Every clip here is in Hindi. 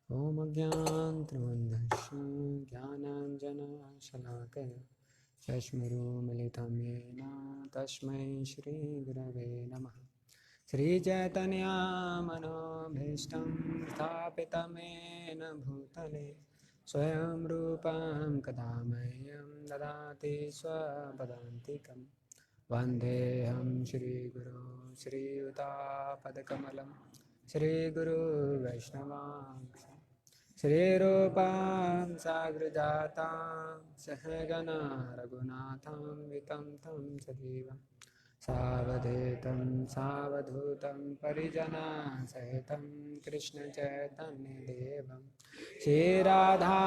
ॐ अज्ञानतिमिरन्धस्य ज्ञानाञ्जनशलाकया चक्षुरुन्मीलितं येन तस्मै श्रीगुरवे नमः। श्रीचैतन्यमनोभीष्टं स्थापितं येन भूतले स्वयं रूपं कदा मह्यं ददाति स्वपदान्तिकं। वन्देऽहं श्रीगुरो श्रीयुतापदकमलं श्रीगुरुवैष्णवांश श्रीरूपां साग्रजातां सहगना रघुनाथं वितं तं सजीवं सावधूतं सावधूतं परिजनसहितं कृष्णचैतन्यदेवं श्रीराधा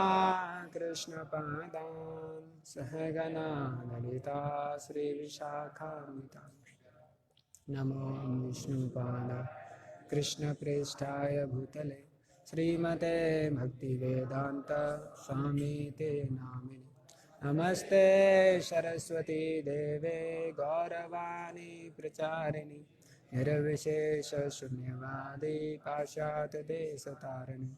कृष्णपादान् सहगना ललिता श्रीविशाखान्वितान् नमो विष्णुपादाय कृष्णप्रेष्ठाय भूतले श्रीमते भक्तिवेदांत स्वामीते नामिने नमस्ते सरस्वती देवे गौरवाणी प्रचारिणि निर्विशेषशून्यवादी पाश्चात्यदेशतारिणि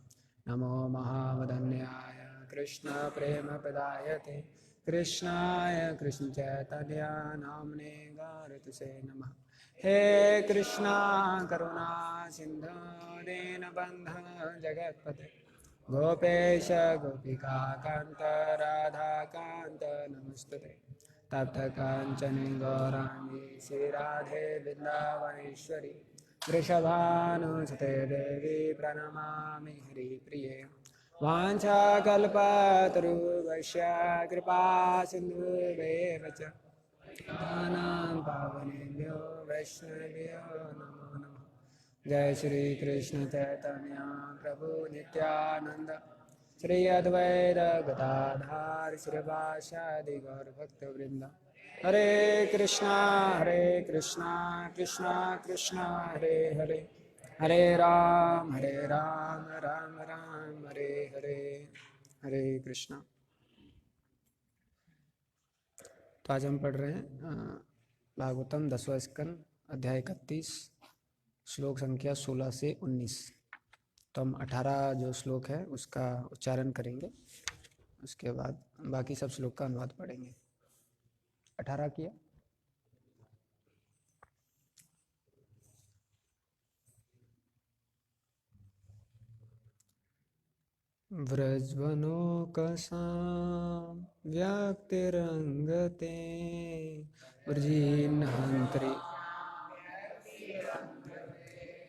नमो महावदन्याय कृष्णप्रेमप्रदायते कृष्णाय कृष्णचैतन्य नाम्ने गारतसे नमः। हे कृष्णा करुणा सिंधु दीनबंधु जगत्पते गोपेश गोपिका कांत राधा कांत नमस्तुते तप्त कांचन गौरांगी श्री राधे वृंदावनेश्वरी वृषभानुसुते देवी प्रणमामि हरिप्रिये वाञ्छाकल्पतरुभ्यश्च कृपा सिन्धुभ्येव च पतितानां पावनेभ्यो वैष्णवेभ्यो नमो नमः। जय श्री कृष्ण चैतन्य प्रभु नित्यानंद श्री अद्वैत गदाधर श्रीवासादि गौर भक्तवृंद हरे कृष्णा कृष्णा कृष्णा हरे हरे हरे राम राम राम हरे हरे। हरे कृष्णा। तो आज हम पढ़ रहे हैं भागवतम 10वां स्कंद अध्याय 31 श्लोक संख्या 16 से 19। तो हम 18 जो श्लोक है उसका उच्चारण करेंगे, उसके बाद बाकी सब श्लोक का अनुवाद पढ़ेंगे। 18 किया। व्रजवनोकसां व्यक्तिरंगते व्रजीन्हन्त्री।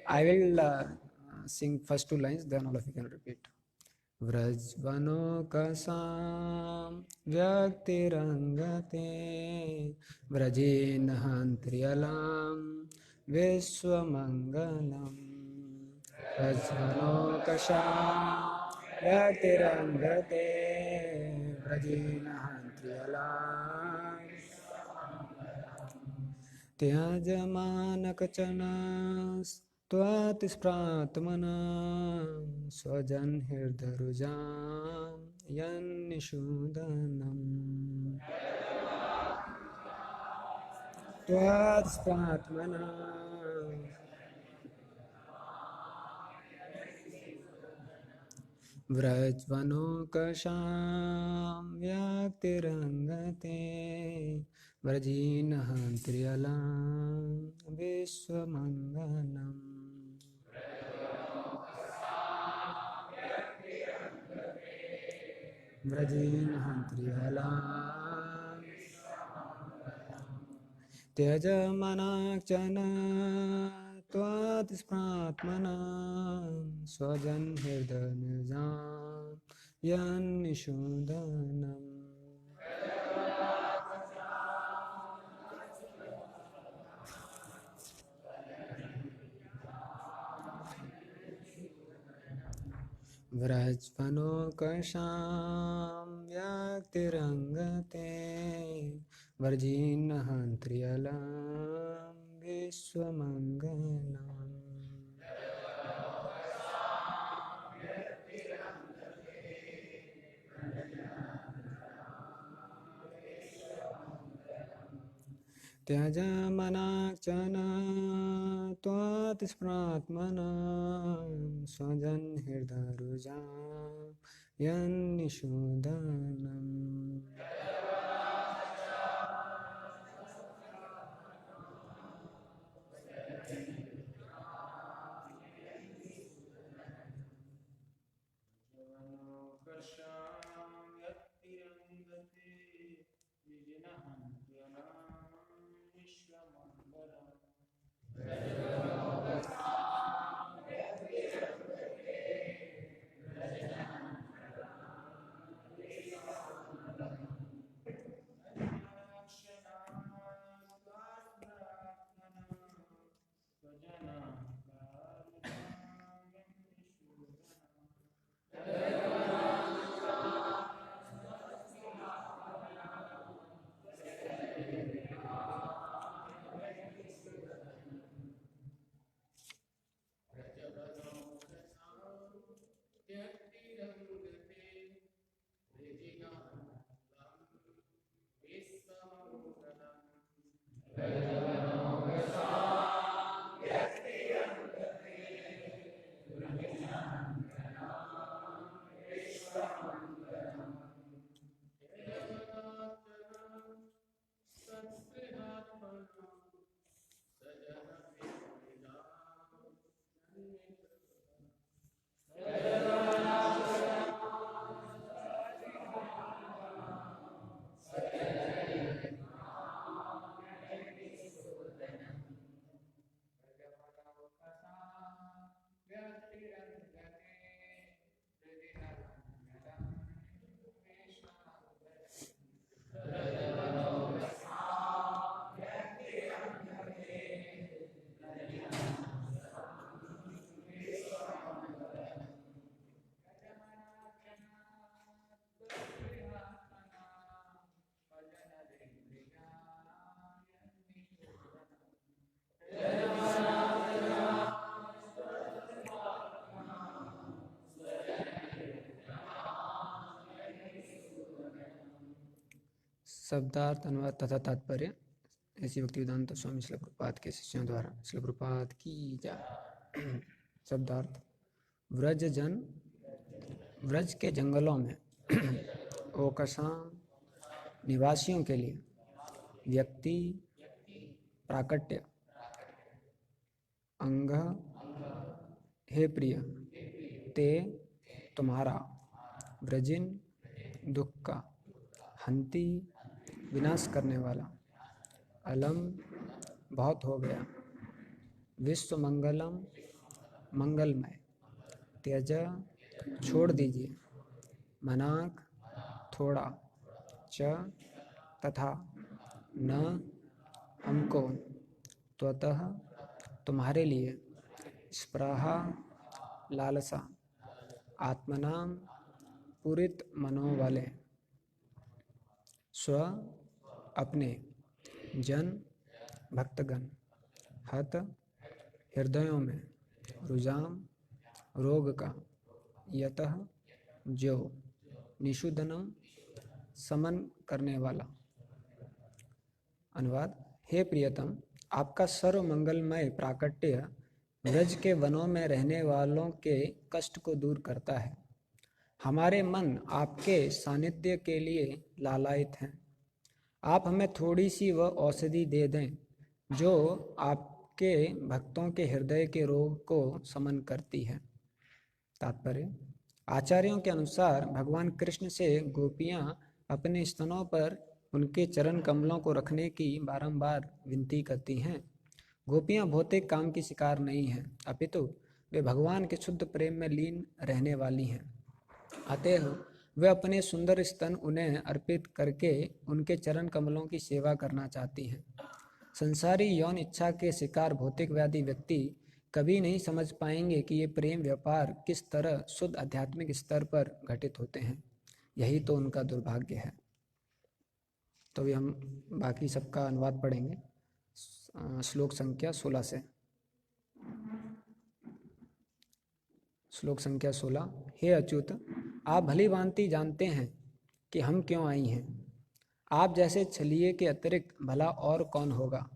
I will sing first two lines, then all of you can repeat. व्रजवनोकसां व्यक्तिरंगते व्रजेन्हन्त्र्यलां विश्वमङ्गलम्। व्रजवनोकसां व्यक्तिरंगते व्रजेन्हन्त्र्यलां त्यजमानकचन त्वतिस्प्रात्मना स्वजनहृदरुजां यन्निषूदनम्। त्वतिस्प्रात्मना व्रजवनोकसां व्यक्तिरंगते व्रजीन्हन्त्र्यलां विश्वमङ्गलम्। व्रजीन्हन्त्र्यलां त्यजमानकचन त्वतिस्प्रात्मना स्वजनहृदनुजां यन्निषूदनम्। व्रजवनोकसां व्यक्तिरंगते व्रजीन्हन्त्र्यलां विश्वमङ्गलम्। त्यजमानकचन त्वात् स्मरात्मनां स्वजन हृदरुजां यन्निषूदनम्। शब्दार्थ, अनुवाद तथा तात्पर्य ऐसी भक्तिवेदांत स्वामी श्रील प्रभुपाद के शिष्यों द्वारा। श्रील प्रभुपाद की जय। शब्दार्थ, व्रज के जंगलों में ओकसाम निवासियों के लिए व्यक्ति प्राकट्य अंग, हे प्रिय, ते तुम्हारा, व्रजिन दुख का, हंति विनाश करने वाला, अलम बहुत हो गया, विश्व मंगलम मंगलमय, त्यज छोड़ दीजिए, मनाक थोड़ा, च तथा, न हमको, त्वतः तुम्हारे लिए, स्पृहा लालसा, आत्मनाम पूरित मनो वाले, स्व अपने, जन भक्तगण, हत हृदयों में, रुजाम रोग का, यतः जो, निषुदनम समन करने वाला। अनुवाद, हे प्रियतम, आपका सर्व मंगलमय प्राकट्य व्रज के वनों में रहने वालों के कष्ट को दूर करता है। हमारे मन आपके सानिध्य के लिए लालायित हैं। आप हमें थोड़ी सी वह औषधि दे दें जो आपके भक्तों के हृदय के रोग को समन करती है। तात्पर्य, आचार्यों के अनुसार भगवान कृष्ण से गोपियां अपने स्तनों पर उनके चरण कमलों को रखने की बारंबार विनती करती हैं। गोपियां भौतिक काम की शिकार नहीं हैं, अपितु वे भगवान के शुद्ध प्रेम में लीन रहने वाली हैं। अतः वे अपने सुंदर स्तन उन्हें अर्पित करके उनके चरण कमलों की सेवा करना चाहती हैं। संसारी यौन इच्छा के शिकार भौतिकवादी व्यक्ति कभी नहीं समझ पाएंगे कि ये प्रेम व्यापार किस तरह शुद्ध आध्यात्मिक स्तर पर घटित होते हैं। यही तो उनका दुर्भाग्य है। तो अभी हम बाकी सबका अनुवाद पढ़ेंगे श्लोक संख्या 16 से। श्लोक संख्या 16। हे अच्युत, आप भली भांति जानते हैं कि हम क्यों आई हैं। आप जैसे छलिए के अतिरिक्त भला और कौन होगा।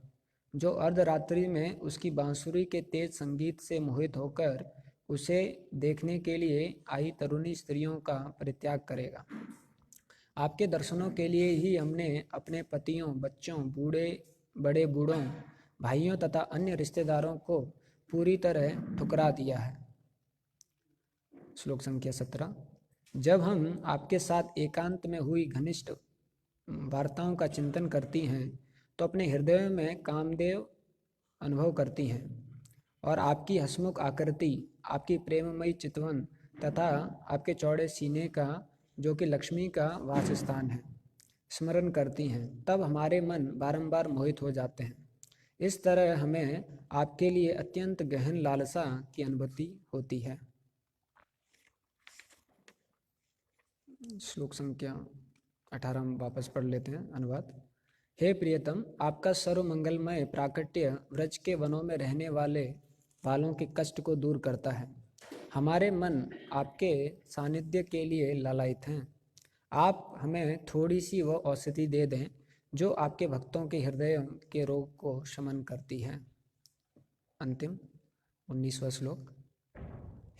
जो अर्धरात्रि में उसकी बांसुरी के तेज संगीत से मोहित होकर उसे देखने के लिए आई तरुणी स्त्रियों का परित्याग करेगा। आपके दर्शनों के लिए ही हमने अपने पतियों, बच्चों, बड़े बूढ़ों, भाइयों तथा अन्य रिश्तेदारों को पूरी तरह ठुकरा दिया है। श्लोक संख्या 17। जब हम आपके साथ एकांत में हुई घनिष्ठ वार्ताओं का चिंतन करती हैं तो अपने हृदय में कामदेव अनुभव करती हैं और आपकी हसमुख आकृति, आपकी प्रेममयी चितवन तथा आपके चौड़े सीने का, जो कि लक्ष्मी का वासस्थान है, स्मरण करती हैं। तब हमारे मन बारंबार मोहित हो जाते हैं। इस तरह हमें आपके लिए अत्यंत गहन लालसा की अनुभूति होती है। श्लोक संख्या 18 हम वापस पढ़ लेते हैं अनुवाद। हे प्रियतम, आपका सर्वमंगलमय प्राकट्य व्रज के वनों में रहने वालों के कष्ट को दूर करता है। हमारे मन आपके सानिध्य के लिए लालायित हैं। आप हमें थोड़ी सी वह औषधि दे दें जो आपके भक्तों के हृदय के रोग को शमन करती है। अंतिम 19वां श्लोक।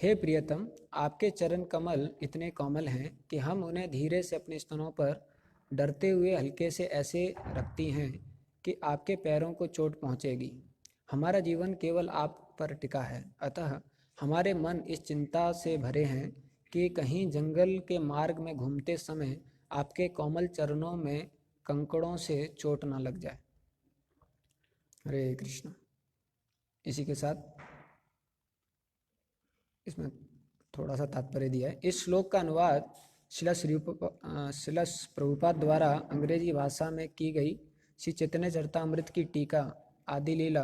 हे प्रियतम, आपके चरण कमल इतने कोमल हैं कि हम उन्हें धीरे से अपने स्तनों पर डरते हुए हल्के से ऐसे रखती हैं कि आपके पैरों को चोट पहुंचेगी। हमारा जीवन केवल आप पर टिका है, अतः हमारे मन इस चिंता से भरे हैं कि कहीं जंगल के मार्ग में घूमते समय आपके कोमल चरणों में कंकड़ों से चोट न लग जाए। हरे कृष्ण। इसी के साथ इसमें थोड़ा सा तात्पर्य दिया है। इस श्लोक का अनुवाद श्रील प्रभुपाद द्वारा अंग्रेजी भाषा में की गई श्री चैतन्य चरितामृत की टीका आदि लीला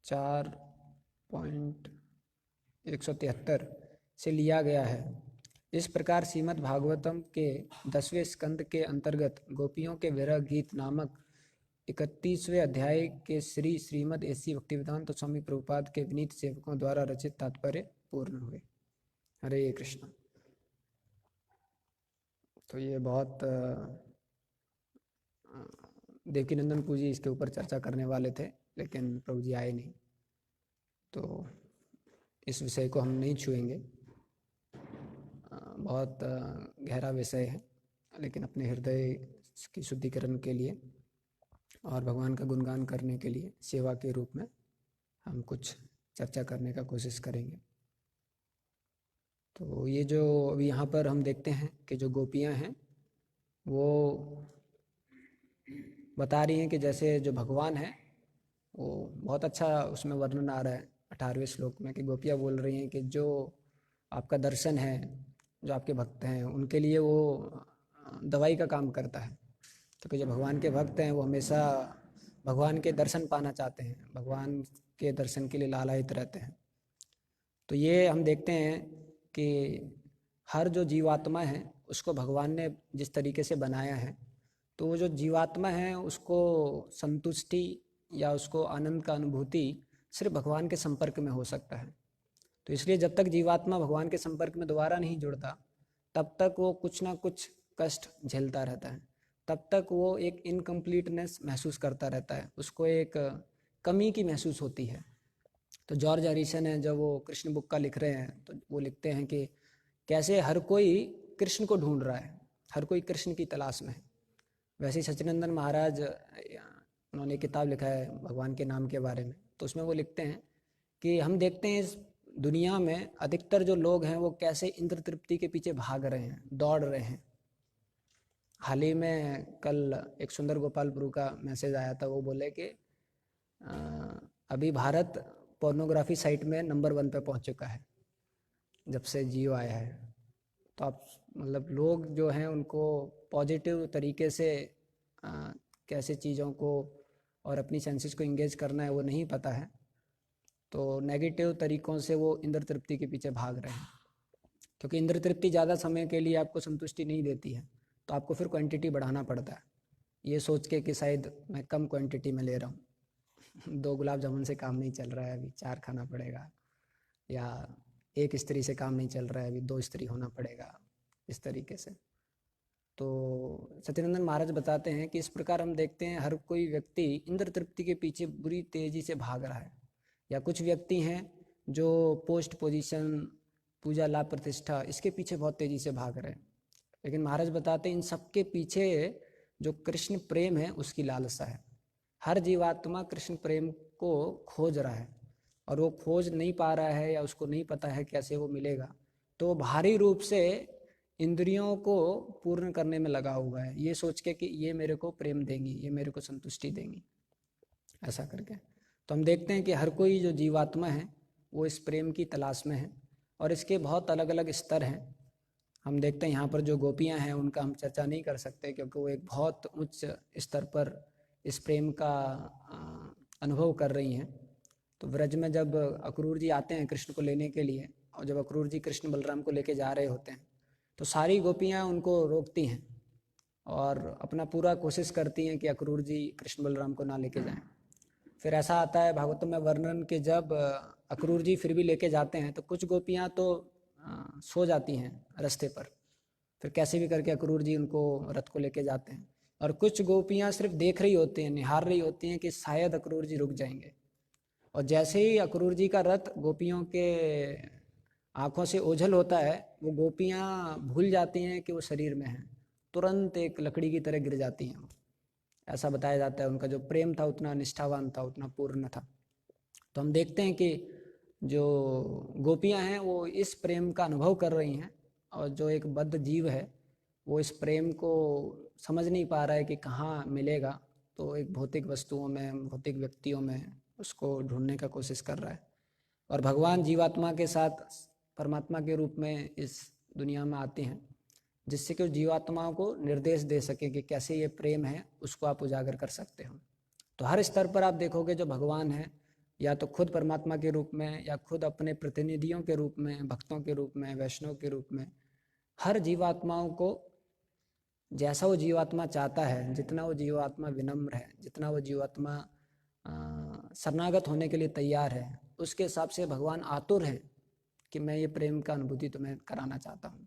4.173 से लिया गया है। इस प्रकार श्रीमद् भागवतम के 10वें स्कंद के अंतर्गत गोपियों के विरह गीत नामक 31वें अध्याय के श्रीमद् एसी भक्तिवेदांत स्वामी प्रभुपाद के विनीत सेवकों द्वारा रचित तात्पर्य पूर्ण हुए। हरे कृष्ण। तो ये बहुत देवकीनंदन पूजी इसके ऊपर चर्चा करने वाले थे, लेकिन प्रभु जी आए नहीं, तो इस विषय को हम नहीं छुएंगे। बहुत गहरा विषय है, लेकिन अपने हृदय की शुद्धिकरण के लिए और भगवान का गुणगान करने के लिए सेवा के रूप में हम कुछ चर्चा करने का कोशिश करेंगे। तो ये जो अभी यहाँ पर हम देखते हैं कि जो गोपियाँ हैं वो बता रही हैं कि जैसे जो भगवान है वो बहुत अच्छा उसमें वर्णन आ रहा है 18वें श्लोक में, कि गोपियाँ बोल रही हैं कि जो आपका दर्शन है, जो आपके भक्त हैं, उनके लिए वो दवाई का काम करता है। क्योंकि जो भगवान के भक्त हैं वो हमेशा भगवान के दर्शन पाना चाहते हैं, भगवान के दर्शन के लिए लालायित रहते हैं। तो ये हम देखते हैं कि हर जो जीवात्मा है उसको भगवान ने जिस तरीके से बनाया है, तो वो जो जीवात्मा है उसको संतुष्टि या उसको आनंद का अनुभूति सिर्फ भगवान के संपर्क में हो सकता है। तो इसलिए जब तक जीवात्मा भगवान के संपर्क में दोबारा नहीं जुड़ता, तब तक वो कुछ ना कुछ कष्ट झेलता रहता है, तब तक वो एक इनकम्प्लीटनेस महसूस करता रहता है, उसको एक कमी की महसूस होती है। तो जॉर्ज हरिसन है, जब वो कृष्ण बुक का लिख रहे हैं, तो वो लिखते हैं कि कैसे हर कोई कृष्ण को ढूंढ रहा है, हर कोई कृष्ण की तलाश में है। वैसे ही सच्चिदानंद महाराज उन्होंने किताब लिखा है भगवान के नाम के बारे में, तो उसमें वो लिखते हैं कि हम देखते हैं इस दुनिया में अधिकतर जो लोग हैं वो कैसे इंद्र तृप्ति के पीछे भाग रहे हैं, दौड़ रहे हैं। हाल ही में कल एक सुंदर गोपाल प्रभु का मैसेज आया था, वो बोले कि अभी भारत पोर्नोग्राफी साइट में नंबर 1 पे पहुंच चुका है जब से जियो आया है। तो आप मतलब लोग जो हैं उनको पॉजिटिव तरीके से कैसे चीज़ों को और अपनी सेंसेस को इंगेज करना है वो नहीं पता है, तो नेगेटिव तरीक़ों से वो इंद्र तृप्ति के पीछे भाग रहे हैं। क्योंकि इंद्र तृप्ति ज़्यादा समय के लिए आपको संतुष्टि नहीं देती है, तो आपको फिर क्वांटिटी बढ़ाना पड़ता है, ये सोच के कि शायद मैं कम क्वांटिटी में ले रहा हूँ। 2 गुलाब जामुन से काम नहीं चल रहा है, अभी 4 खाना पड़ेगा, या 1 स्त्री से काम नहीं चल रहा है, अभी 2 स्त्री होना पड़ेगा, इस तरीके से। तो सत्यानंद महाराज बताते हैं कि इस प्रकार हम देखते हैं हर कोई व्यक्ति इंद्र तृप्ति के पीछे बुरी तेजी से भाग रहा है, या कुछ व्यक्ति हैं जो पोस्ट पोजीशन, पूजा, लाभ, प्रतिष्ठा, इसके पीछे बहुत तेजी से भाग रहे हैं। लेकिन महाराज बताते हैं इन सबके पीछे जो कृष्ण प्रेम है उसकी लालसा है। हर जीवात्मा कृष्ण प्रेम को खोज रहा है, और वो खोज नहीं पा रहा है या उसको नहीं पता है कैसे वो मिलेगा, तो भारी रूप से इंद्रियों को पूर्ण करने में लगा हुआ है, ये सोच के कि ये मेरे को प्रेम देंगी, ये मेरे को संतुष्टि देंगी, ऐसा करके। तो हम देखते हैं कि हर कोई जो जीवात्मा है वो इस प्रेम की तलाश में है, और इसके बहुत अलग अलग स्तर हैं। हम देखते हैं यहाँ पर जो गोपियाँ हैं उनका हम चर्चा नहीं कर सकते, क्योंकि वो एक बहुत उच्च स्तर पर इस प्रेम का अनुभव कर रही हैं। तो व्रज में जब अक्रूर जी आते हैं कृष्ण को लेने के लिए, और जब अक्रूर जी कृष्ण बलराम को लेके जा रहे होते हैं, तो सारी गोपियाँ उनको रोकती हैं और अपना पूरा कोशिश करती हैं कि अक्रूर जी कृष्ण बलराम को ना लेके जाएं। फिर ऐसा आता है भागवतम में वर्णन कि जब अक्रूर जी फिर भी लेके जाते हैं तो कुछ गोपियाँ तो सो जाती हैं रास्ते पर, फिर कैसे भी करके अक्रूर जी उनको रथ को लेके जाते हैं, और कुछ गोपियाँ सिर्फ देख रही होती हैं, निहार रही होती हैं कि शायद अक्रूर जी रुक जाएंगे। और जैसे ही अक्रूर जी का रथ गोपियों के आंखों से ओझल होता है, वो गोपियाँ भूल जाती हैं कि वो शरीर में हैं, तुरंत एक लकड़ी की तरह गिर जाती हैं। ऐसा बताया जाता है उनका जो प्रेम था उतना निष्ठावान था, उतना पूर्ण था। तो हम देखते हैं कि जो गोपियां हैं वो इस प्रेम का अनुभव कर रही हैं, और जो एक बद्ध जीव है वो इस प्रेम को समझ नहीं पा रहा है कि कहाँ मिलेगा, तो एक भौतिक वस्तुओं में, भौतिक व्यक्तियों में उसको ढूंढने का कोशिश कर रहा है। और भगवान जीवात्मा के साथ परमात्मा के रूप में इस दुनिया में आते हैं, जिससे कि उस जीवात्माओं को निर्देश दे सके कि कैसे ये प्रेम है उसको आप उजागर कर सकते हो। तो हर स्तर पर आप देखोगे जो भगवान है, या तो खुद परमात्मा के रूप में, या खुद अपने प्रतिनिधियों के रूप में, भक्तों के रूप में, वैष्णव के रूप में, हर जीवात्माओं को जैसा वो जीवात्मा चाहता है, जितना वो जीवात्मा विनम्र है, जितना वो जीवात्मा शरणागत होने के लिए तैयार है, उसके हिसाब से भगवान आतुर है कि मैं ये प्रेम का अनुभूति तुम्हें कराना चाहता हूँ,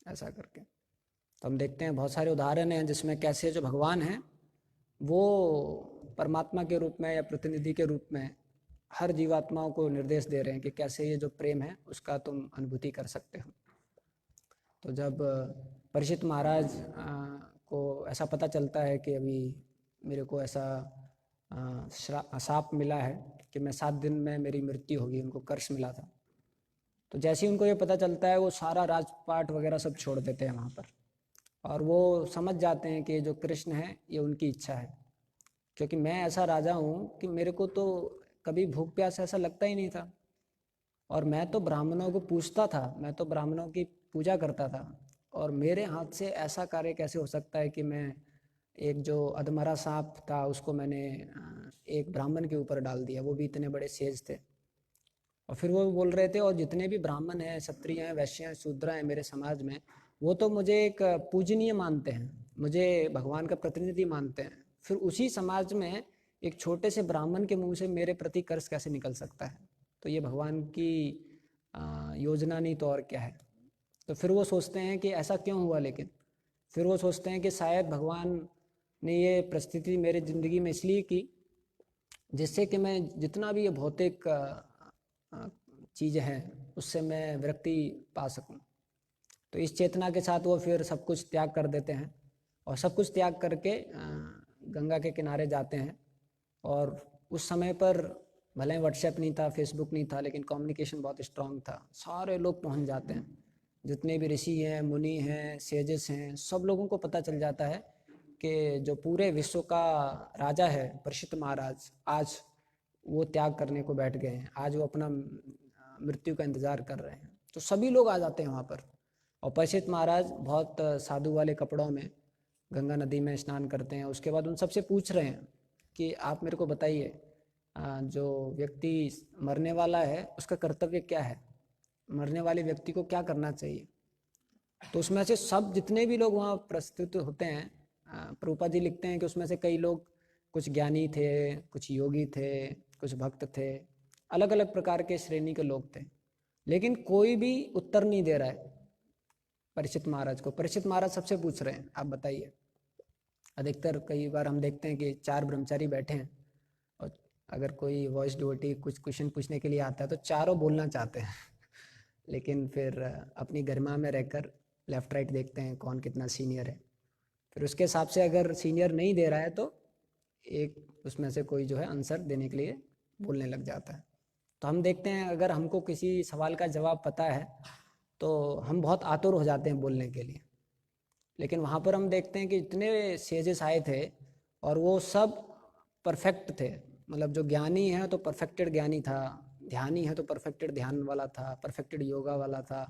ऐसा करके। तो हम देखते हैं बहुत सारे उदाहरण हैं जिसमें कैसे जो भगवान हैं वो परमात्मा के रूप में या प्रतिनिधि के रूप में हर जीवात्माओं को निर्देश दे रहे हैं कि कैसे ये जो प्रेम है उसका तुम अनुभूति कर सकते हो। तो जब परीक्षित महाराज को ऐसा पता चलता है कि अभी मेरे को ऐसा शाप मिला है कि मैं 7 दिन में मेरी मृत्यु होगी, उनको कर्ष मिला था, तो जैसे ही उनको ये पता चलता है वो सारा राजपाट वगैरह सब छोड़ देते हैं वहाँ पर, और वो समझ जाते हैं कि जो कृष्ण है ये उनकी इच्छा है, क्योंकि मैं ऐसा राजा हूँ कि मेरे को तो कभी भूख प्यास ऐसा लगता ही नहीं था, और मैं तो ब्राह्मणों को पूजता था, मैं तो ब्राह्मणों की पूजा करता था, और मेरे हाथ से ऐसा कार्य कैसे हो सकता है कि मैं एक जो अधमरा सांप था उसको मैंने एक ब्राह्मण के ऊपर डाल दिया, वो भी इतने बड़े सेज थे। और फिर वो बोल रहे थे और जितने भी ब्राह्मण हैं, क्षत्रिय हैं, वैश्य हैं, शूद्र हैं मेरे समाज में, वो तो मुझे एक पूजनीय मानते हैं, मुझे भगवान का प्रतिनिधि मानते हैं, फिर उसी समाज में एक छोटे से ब्राह्मण के मुंह से मेरे प्रति कर्ष कैसे निकल सकता है, तो ये भगवान की योजना नहीं तो और क्या है। तो फिर वो सोचते हैं कि ऐसा क्यों हुआ, लेकिन फिर वो सोचते हैं कि शायद भगवान ने ये परिस्थिति मेरी ज़िंदगी में इसलिए की जिससे कि मैं जितना भी ये भौतिक चीज़ है उससे मैं विरक्ति पा सकूं। तो इस चेतना के साथ वो फिर सब कुछ त्याग कर देते हैं, और सब कुछ त्याग करके गंगा के किनारे जाते हैं। और उस समय पर भले व्हाट्सएप नहीं था, फेसबुक नहीं था, लेकिन कम्युनिकेशन बहुत स्ट्रांग था, सारे लोग पहुंच जाते हैं, जितने भी ऋषि हैं, मुनि हैं, सेजेस हैं, सब लोगों को पता चल जाता है कि जो पूरे विश्व का राजा है परीक्षित महाराज, आज वो त्याग करने को बैठ गए हैं, आज वो अपना मृत्यु का इंतजार कर रहे हैं। तो सभी लोग आ जाते हैं वहाँ पर, और परीक्षित महाराज बहुत साधु वाले कपड़ों में गंगा नदी में स्नान करते हैं। उसके बाद उन सबसे पूछ रहे हैं कि आप मेरे को बताइए, जो व्यक्ति मरने वाला है उसका कर्तव्य क्या है, मरने वाले व्यक्ति को क्या करना चाहिए। तो उसमें से सब जितने भी लोग वहाँ प्रस्तुत होते हैं, प्रभुपाद जी लिखते हैं कि उसमें से कई लोग, कुछ ज्ञानी थे, कुछ योगी थे, कुछ भक्त थे, अलग अलग प्रकार के श्रेणी के लोग थे, लेकिन कोई भी उत्तर नहीं दे रहा है। परीक्षित महाराज को। परीक्षित महाराज सबसे पूछ रहे हैं, आप बताइए। अधिकतर कई बार हम देखते हैं कि 4 ब्रह्मचारी बैठे हैं और अगर कोई वॉइस डिवोटी कुछ क्वेश्चन पूछने के लिए आता है तो चारों बोलना चाहते हैं लेकिन फिर अपनी गरिमा में रहकर लेफ्ट राइट देखते हैं कौन कितना सीनियर है, फिर उसके हिसाब से अगर सीनियर नहीं दे रहा है तो एक उसमें से कोई जो है आंसर देने के लिए बोलने लग जाता है। तो हम देखते हैं अगर हमको किसी सवाल का जवाब पता है तो हम बहुत आतुर हो जाते हैं बोलने के लिए, लेकिन वहाँ पर हम देखते हैं कि इतने सेजेस आए थे और वो सब परफेक्ट थे। मतलब जो ज्ञानी है तो परफेक्टेड ज्ञानी था, ध्यानी है तो परफेक्टेड ध्यान वाला था, परफेक्टेड योगा वाला था,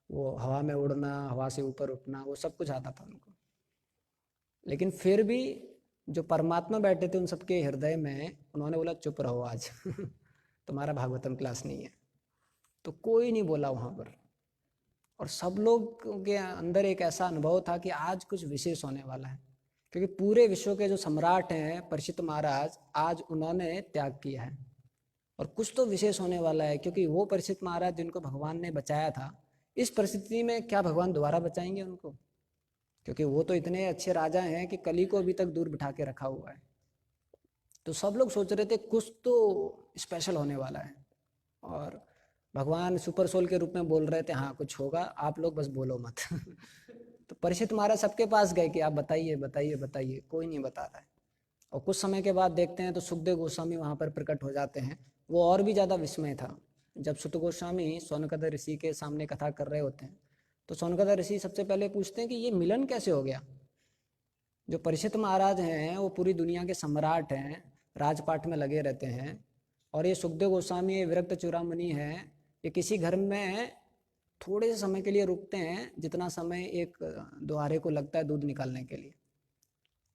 वो हवा में उड़ना, हवा से ऊपर उठना, वो सब कुछ आता था उनको। लेकिन फिर भी जो परमात्मा बैठे थे उन सबके हृदय में, उन्होंने बोला चुप रहो आज तुम्हारा भागवतम क्लास नहीं है। तो कोई नहीं बोला वहाँ पर, और सब लोग के अंदर एक ऐसा अनुभव था कि आज कुछ विशेष होने वाला है, क्योंकि पूरे विश्व के जो सम्राट हैं परीक्षित महाराज, आज उन्होंने त्याग किया है और कुछ तो विशेष होने वाला है, क्योंकि वो परीक्षित महाराज जिनको भगवान ने बचाया था, इस परिस्थिति में क्या भगवान दोबारा बचाएंगे उनको? क्योंकि वो तो इतने अच्छे राजा हैं कि कली को अभी तक दूर बिठा के रखा हुआ है। तो सब लोग सोच रहे थे कुछ तो स्पेशल होने वाला है, और भगवान सुपर सोल के रूप में बोल रहे थे हाँ कुछ होगा, आप लोग बस बोलो मत तो परीक्षित महाराज सबके पास गए कि आप बताइए बताइए बताइए, कोई नहीं बता रहा है। और कुछ समय के बाद देखते हैं तो सुखदेव गोस्वामी वहाँ पर प्रकट हो जाते हैं। वो और भी ज़्यादा विस्मय था। जब सुत गोस्वामी सोनकद ऋषि के सामने कथा कर रहे होते हैं तो सोनकद ऋषि सबसे पहले पूछते हैं कि ये मिलन कैसे हो गया। जो परीक्षित महाराज हैं वो पूरी दुनिया के सम्राट हैं, राजपाट में लगे रहते हैं, और ये सुखदेव गोस्वामी विरक्त चूड़ामणि हैं, ये किसी घर में थोड़े से समय के लिए रुकते हैं जितना समय एक द्वारे को लगता है दूध निकालने के लिए।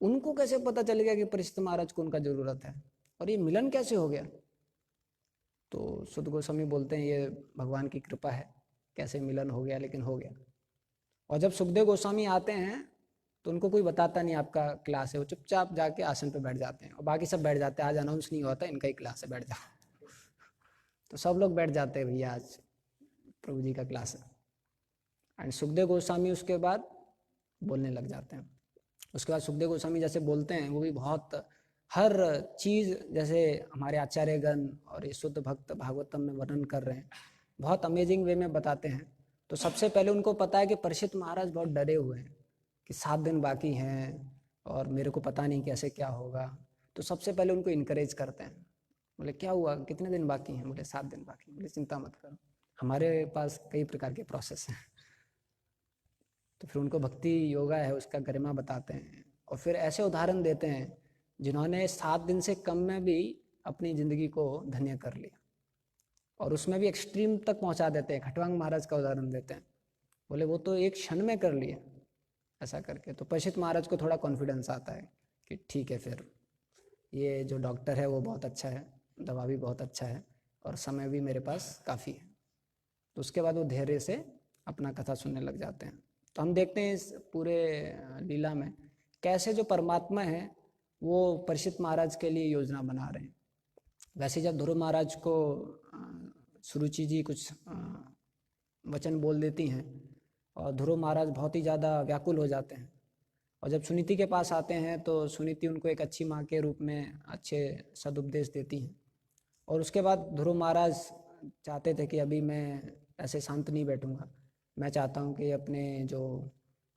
उनको कैसे पता चल गया कि परीक्षित महाराज को उनका जरूरत है, और ये मिलन कैसे हो गया? तो सुत गोस्वामी बोलते हैं ये भगवान की कृपा है, कैसे मिलन हो गया, लेकिन हो गया। और जब सुखदेव गोस्वामी आते हैं तो उनको कोई बताता नहीं आपका क्लास है, वो चुपचाप जाके आसन पे बैठ जाते हैं और बाकी सब बैठ जाते हैं, आज अनाउंस नहीं होता इनका ही क्लास है, बैठ जाओ तो सब लोग बैठ जाते हैं, भैया आज प्रभु जी का क्लास है। एंड सुखदेव गोस्वामी उसके बाद बोलने लग जाते हैं। उसके बाद सुखदेव गोस्वामी जैसे बोलते हैं वो भी बहुत हर चीज़, जैसे हमारे आचार्यगण और ये शुद्ध भक्त भागवतम में वर्णन कर रहे हैं, बहुत अमेजिंग वे में बताते हैं। तो सबसे पहले उनको पता है कि परीक्षित महाराज बहुत डरे हुए हैं कि 7 दिन बाकी हैं और मेरे को पता नहीं कैसे क्या होगा। तो सबसे पहले उनको इनकरेज करते हैं, बोले क्या हुआ, कितने दिन बाकी हैं? बोले 7 दिन बाकी। बोले चिंता मत करो, हमारे पास कई प्रकार के प्रोसेस हैं। तो फिर उनको भक्ति योगा है उसका गरिमा बताते हैं, और फिर ऐसे उदाहरण देते हैं जिन्होंने 7 दिन से कम में भी अपनी ज़िंदगी को धन्य कर लिया, और उसमें भी एक्सट्रीम तक पहुंचा देते हैं। खटवांग महाराज का उदाहरण देते हैं, बोले वो तो एक क्षण में कर लिए ऐसा करके। तो परीक्षित महाराज को थोड़ा कॉन्फिडेंस आता है कि ठीक है, फिर ये जो डॉक्टर है वो बहुत अच्छा है, दवा भी बहुत अच्छा है, और समय भी मेरे पास काफ़ी है। तो उसके बाद वो धैर्य से अपना कथा सुनने लग जाते हैं। तो हम देखते हैं इस पूरे लीला में कैसे जो परमात्मा है वो परीक्षित महाराज के लिए योजना बना रहे हैं। वैसे जब ध्रुव महाराज को सुरुचि जी कुछ वचन बोल देती हैं और ध्रुव महाराज बहुत ही ज़्यादा व्याकुल हो जाते हैं, और जब सुनीति के पास आते हैं तो सुनीति उनको एक अच्छी माँ के रूप में अच्छे सदुपदेश देती हैं। और उसके बाद ध्रुव महाराज चाहते थे कि अभी मैं ऐसे शांत नहीं बैठूंगा, मैं चाहता हूँ कि अपने जो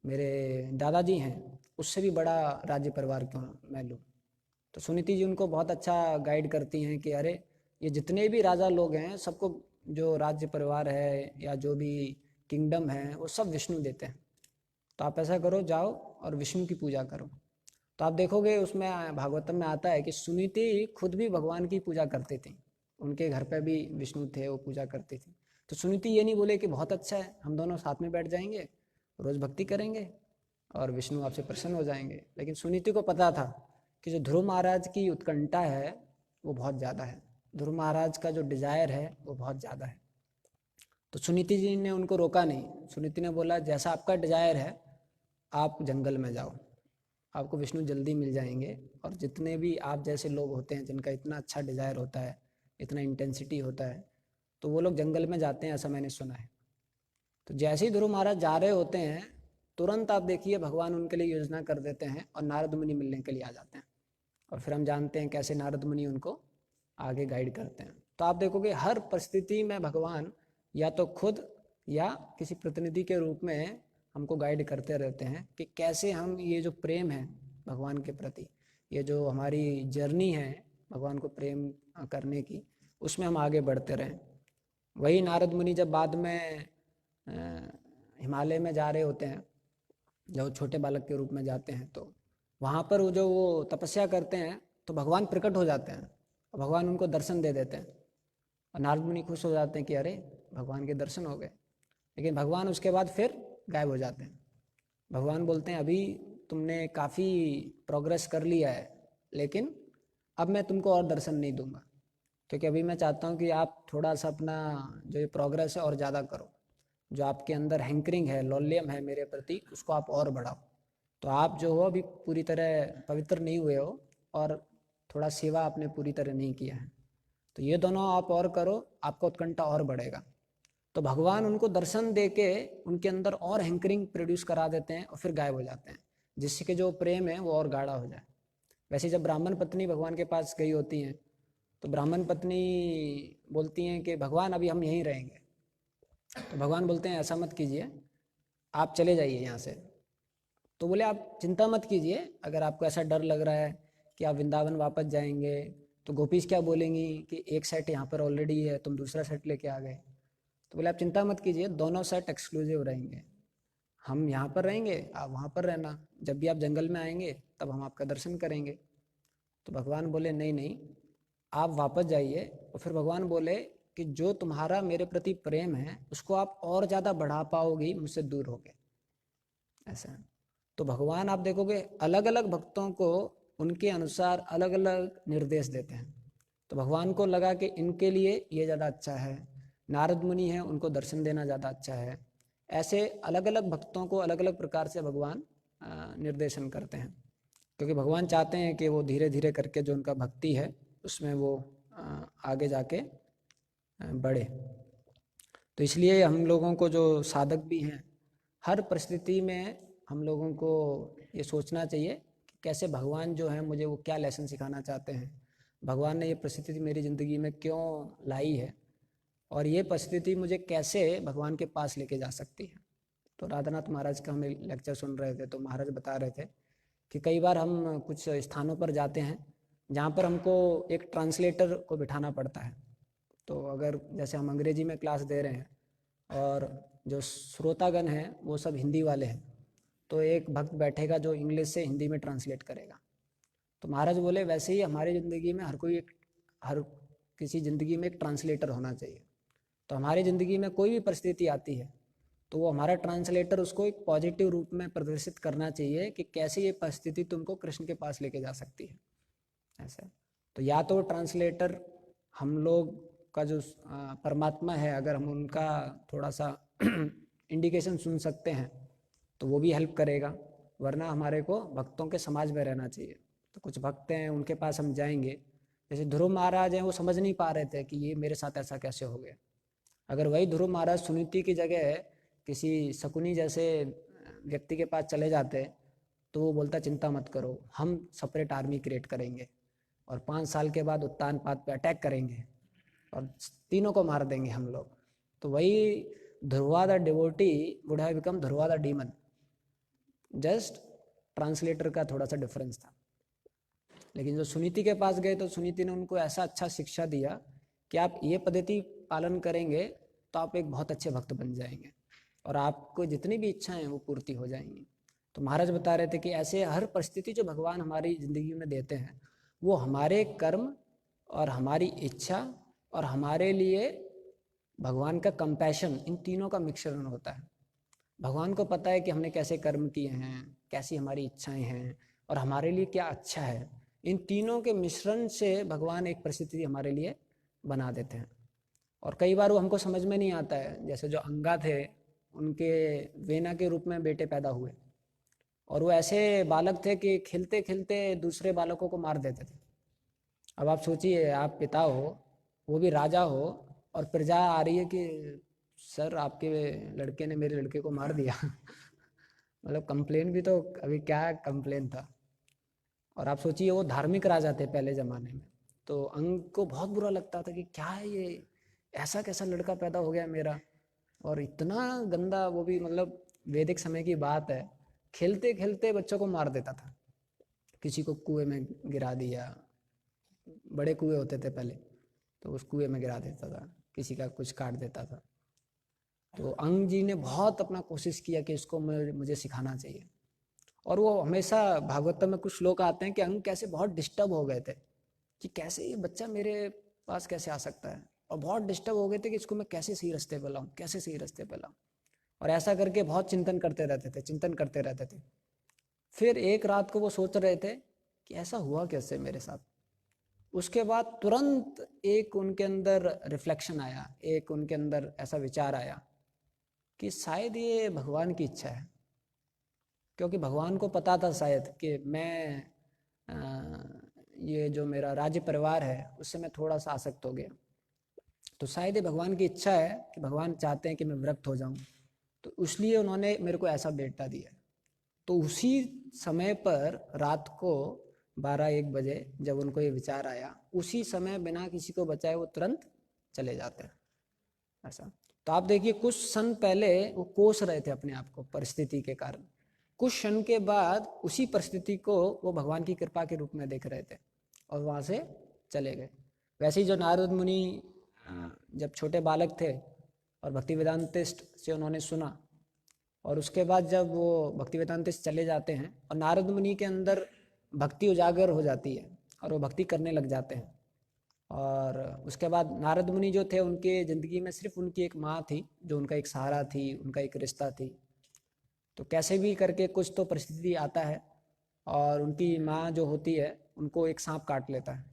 मेरे दादाजी हैं उससे भी बड़ा राज्य परिवार क्यों मैं लूँ। तो सुनीति जी उनको बहुत अच्छा गाइड करती हैं कि अरे ये जितने भी राजा लोग हैं सबको जो राज्य परिवार है या जो भी किंगडम है वो सब विष्णु देते हैं, तो आप ऐसा करो जाओ और विष्णु की पूजा करो। तो आप देखोगे उसमें भागवतम में आता है कि सुनीति खुद भी भगवान की पूजा करती थी, उनके घर पे भी विष्णु थे, वो पूजा करती थी। तो सुनीति ये नहीं बोले कि बहुत अच्छा है हम दोनों साथ में बैठ जाएंगे, रोज भक्ति करेंगे और विष्णु आपसे प्रसन्न हो जाएंगे। लेकिन सुनीति को पता था कि जो ध्रुव महाराज की उत्कंठा है वो बहुत ज़्यादा है, ध्रुव महाराज का जो डिजायर है वो बहुत ज़्यादा है। तो सुनीति जी ने उनको रोका नहीं। सुनीति ने बोला जैसा आपका डिजायर है आप जंगल में जाओ, आपको विष्णु जल्दी मिल जाएंगे, और जितने भी आप जैसे लोग होते हैं जिनका इतना अच्छा डिजायर होता है, इतना इंटेंसिटी होता है, तो वो लोग जंगल में जाते हैं, ऐसा मैंने सुना है। तो जैसे ही ध्रुव महाराज जा रहे होते हैं, तुरंत आप देखिए भगवान उनके लिए योजना कर देते हैं और नारद मुनि मिलने के लिए आ जाते हैं। और फिर हम जानते हैं कैसे नारद मुनि उनको आगे गाइड करते हैं। तो आप देखोगे हर परिस्थिति में भगवान या तो खुद या किसी प्रतिनिधि के रूप में हमको गाइड करते रहते हैं कि कैसे हम ये जो प्रेम है भगवान के प्रति, ये जो हमारी जर्नी है भगवान को प्रेम करने की, उसमें हम आगे बढ़ते रहें। वही नारद मुनि जब बाद में हिमालय में जा रहे होते हैं, जब छोटे बालक के रूप में जाते हैं, तो वहाँ पर वो तपस्या करते हैं तो भगवान प्रकट हो जाते हैं और भगवान उनको दर्शन दे देते हैं। और नारद मुनि खुश हो जाते हैं कि अरे भगवान के दर्शन हो गए। लेकिन भगवान उसके बाद फिर गायब हो जाते हैं। भगवान बोलते हैं अभी तुमने काफ़ी प्रोग्रेस कर लिया है, लेकिन अब मैं तुमको और दर्शन नहीं दूंगा, क्योंकि अभी मैं चाहता हूँ कि आप थोड़ा सा अपना जो ये प्रोग्रेस है और ज़्यादा करो। जो आपके अंदर हैंकरिंग है, लौल्यम है मेरे प्रति, उसको आप और बढ़ाओ। तो आप जो हो अभी पूरी तरह पवित्र नहीं हुए हो और थोड़ा सेवा आपने पूरी तरह नहीं किया है, तो ये दोनों आप और करो, आपका उत्कंठा और बढ़ेगा। तो भगवान उनको दर्शन दे के उनके अंदर और हैंकरिंग प्रोड्यूस करा देते हैं और फिर गायब हो जाते हैं, जिससे कि जो प्रेम है वो और गाढ़ा हो जाए। वैसे जब ब्राह्मण पत्नी भगवान के पास गई होती हैं, तो ब्राह्मण पत्नी बोलती हैं कि भगवान अभी हम यहीं रहेंगे। तो भगवान बोलते हैं ऐसा मत कीजिए, आप चले जाइए यहाँ से। तो बोले आप चिंता मत कीजिए, अगर आपको ऐसा डर लग रहा है कि आप वृंदावन वापस जाएंगे तो गोपीज क्या बोलेंगी कि एक सेट यहाँ पर ऑलरेडी है, तुम दूसरा सेट लेके आ गए। तो बोले आप चिंता मत कीजिए, दोनों सेट एक्सक्लूसिव रहेंगे, हम यहाँ पर रहेंगे, आप वहाँ पर रहना, जब भी आप जंगल में आएंगे तब हम आपका दर्शन करेंगे। तो भगवान बोले नहीं नहीं, आप वापस जाइए। और फिर भगवान बोले कि जो तुम्हारा मेरे प्रति प्रेम है उसको आप और ज़्यादा बढ़ा पाओगी मुझसे दूर होके, ऐसा। तो भगवान आप देखोगे अलग अलग भक्तों को उनके अनुसार अलग अलग निर्देश देते हैं। तो भगवान को लगा कि इनके लिए ये ज़्यादा अच्छा है, नारद मुनि हैं उनको दर्शन देना ज़्यादा अच्छा है। ऐसे अलग अलग भक्तों को अलग अलग प्रकार से भगवान निर्देशन करते हैं, क्योंकि भगवान चाहते हैं कि वो धीरे धीरे करके जो उनका भक्ति है उसमें वो आगे जाके बढ़े। तो इसलिए हम लोगों को जो साधक भी हैं, हर परिस्थिति में हम लोगों को ये सोचना चाहिए कि कैसे भगवान जो है मुझे वो क्या लेसन सिखाना चाहते हैं, भगवान ने ये परिस्थिति मेरी ज़िंदगी में क्यों लाई है, और ये परिस्थिति मुझे कैसे भगवान के पास लेके जा सकती है। तो राधानाथ महाराज का हम लेक्चर सुन रहे थे, तो महाराज बता रहे थे कि कई बार हम कुछ स्थानों पर जाते हैं जहाँ पर हमको एक ट्रांसलेटर को बिठाना पड़ता है। तो अगर जैसे हम अंग्रेजी में क्लास दे रहे हैं और जो श्रोतागण हैं वो सब हिंदी वाले हैं, तो एक भक्त बैठेगा जो इंग्लिश से हिंदी में ट्रांसलेट करेगा। तो महाराज बोले वैसे ही हमारी ज़िंदगी में हर किसी ज़िंदगी में एक ट्रांसलेटर होना चाहिए। तो हमारी ज़िंदगी में कोई भी परिस्थिति आती है तो वो हमारा ट्रांसलेटर उसको एक पॉजिटिव रूप में प्रदर्शित करना चाहिए कि कैसे ये परिस्थिति तुमको कृष्ण के पास लेके जा सकती है, ऐसा। तो या तो ट्रांसलेटर हम लोग का जो परमात्मा है, अगर हम उनका थोड़ा सा इंडिकेशन सुन सकते हैं तो वो भी हेल्प करेगा, वरना हमारे को भक्तों के समाज में रहना चाहिए। तो कुछ भक्त हैं उनके पास हम जाएंगे, जैसे ध्रुव महाराज हैं, वो समझ नहीं पा रहे थे कि ये मेरे साथ ऐसा कैसे हो गया। अगर वही ध्रुव महाराज सुनीति की जगह किसी शकुनी जैसे व्यक्ति के पास चले जाते तो वो बोलता चिंता मत करो, हम सेपरेट आर्मी क्रिएट करेंगे और 5 साल के बाद उत्तान पाद पे अटैक करेंगे और तीनों को मार देंगे हम लोग। तो वही Dhruva the devotee would have become Dhruva the demon. Just translator का थोड़ा सा डिफरेंस था। लेकिन जो सुनीति के पास गए तो सुनीति ने उनको ऐसा अच्छा शिक्षा दिया कि आप ये पद्धति पालन करेंगे तो आप एक बहुत अच्छे भक्त बन जाएंगे और आपको जितनी भी इच्छाएं वो पूर्ति हो जाएंगी। तो महाराज बता रहे थे कि ऐसे हर परिस्थिति जो भगवान हमारी ज़िंदगी में देते हैं वो हमारे कर्म और हमारी इच्छा और हमारे लिए भगवान का कंपैशन, इन तीनों का मिश्रण होता है। भगवान को पता है कि हमने कैसे कर्म किए हैं, कैसी हमारी इच्छाएं हैं और हमारे लिए क्या अच्छा है। इन तीनों के मिश्रण से भगवान एक परिस्थिति हमारे लिए बना देते हैं। और कई बार वो हमको समझ में नहीं आता है, जैसे जो अंगा थे उनके वेना के रूप में बेटे पैदा हुए और वो ऐसे बालक थे कि खेलते खेलते दूसरे बालकों को मार देते थे। अब आप सोचिए, आप पिता हो, वो भी राजा हो, और प्रजा आ रही है कि सर आपके लड़के ने मेरे लड़के को मार दिया। मतलब कंप्लेन भी तो अभी क्या कंप्लेन था। और आप सोचिए वो धार्मिक राजा थे पहले ज़माने में, तो अंग को बहुत बुरा लगता था कि क्या है ये, ऐसा कैसा लड़का पैदा हो गया मेरा, और इतना गंदा, वो भी मतलब वैदिक समय की बात है, खेलते खेलते बच्चों को मार देता था, किसी को कुएं में गिरा दिया, बड़े कुएं होते थे पहले, तो उस कुएं में गिरा देता था, किसी का कुछ काट देता था। तो अंग जी ने बहुत अपना कोशिश किया कि इसको मुझे सिखाना चाहिए। और वो हमेशा भागवतम में कुछ लोग आते हैं कि अंग कैसे बहुत डिस्टर्ब हो गए थे कि कैसे ये बच्चा मेरे पास कैसे आ सकता है, और बहुत डिस्टर्ब हो गए थे कि इसको मैं कैसे सही रास्ते पे लाऊं, कैसे सही रास्ते पे लाऊं। और ऐसा करके बहुत चिंतन करते रहते थे, चिंतन करते रहते थे। फिर एक रात को वो सोच रहे थे कि ऐसा हुआ कैसे मेरे साथ। उसके बाद तुरंत एक उनके अंदर रिफ्लेक्शन आया, एक उनके अंदर ऐसा विचार आया कि शायद ये भगवान की इच्छा है, क्योंकि भगवान को पता था शायद कि मैं ये जो मेरा राज्य परिवार है उससे मैं थोड़ा सा आसक्त हो गया, तो शायद ये भगवान की इच्छा है कि भगवान चाहते हैं कि मैं विरक्त हो जाऊं, तो इसलिए उन्होंने मेरे को ऐसा बेटा दिया। तो उसी समय पर रात को 12-1 बजे जब उनको ये विचार आया, उसी समय बिना किसी को बचाए वो तुरंत चले जाते हैं ऐसा। तो आप देखिए कुछ क्षण पहले वो कोस रहे थे अपने आप को परिस्थिति के कारण, कुछ क्षण के बाद उसी परिस्थिति को वो भगवान की कृपा के रूप में देख रहे थे और वहाँ से चले गए। वैसे ही जो नारद मुनि जब छोटे बालक थे और भक्ति वेदांतिस्ट से उन्होंने सुना, और उसके बाद जब वो भक्ति वेदांतिस्ट चले जाते हैं और नारद मुनि के अंदर भक्ति उजागर हो जाती है और वो भक्ति करने लग जाते हैं। और उसके बाद नारद मुनि जो थे उनके ज़िंदगी में सिर्फ उनकी एक माँ थी जो उनका एक सहारा थी, उनका एक रिश्ता थी। तो कैसे भी करके कुछ तो परिस्थिति आता है और उनकी माँ जो होती है उनको एक सांप काट लेता है,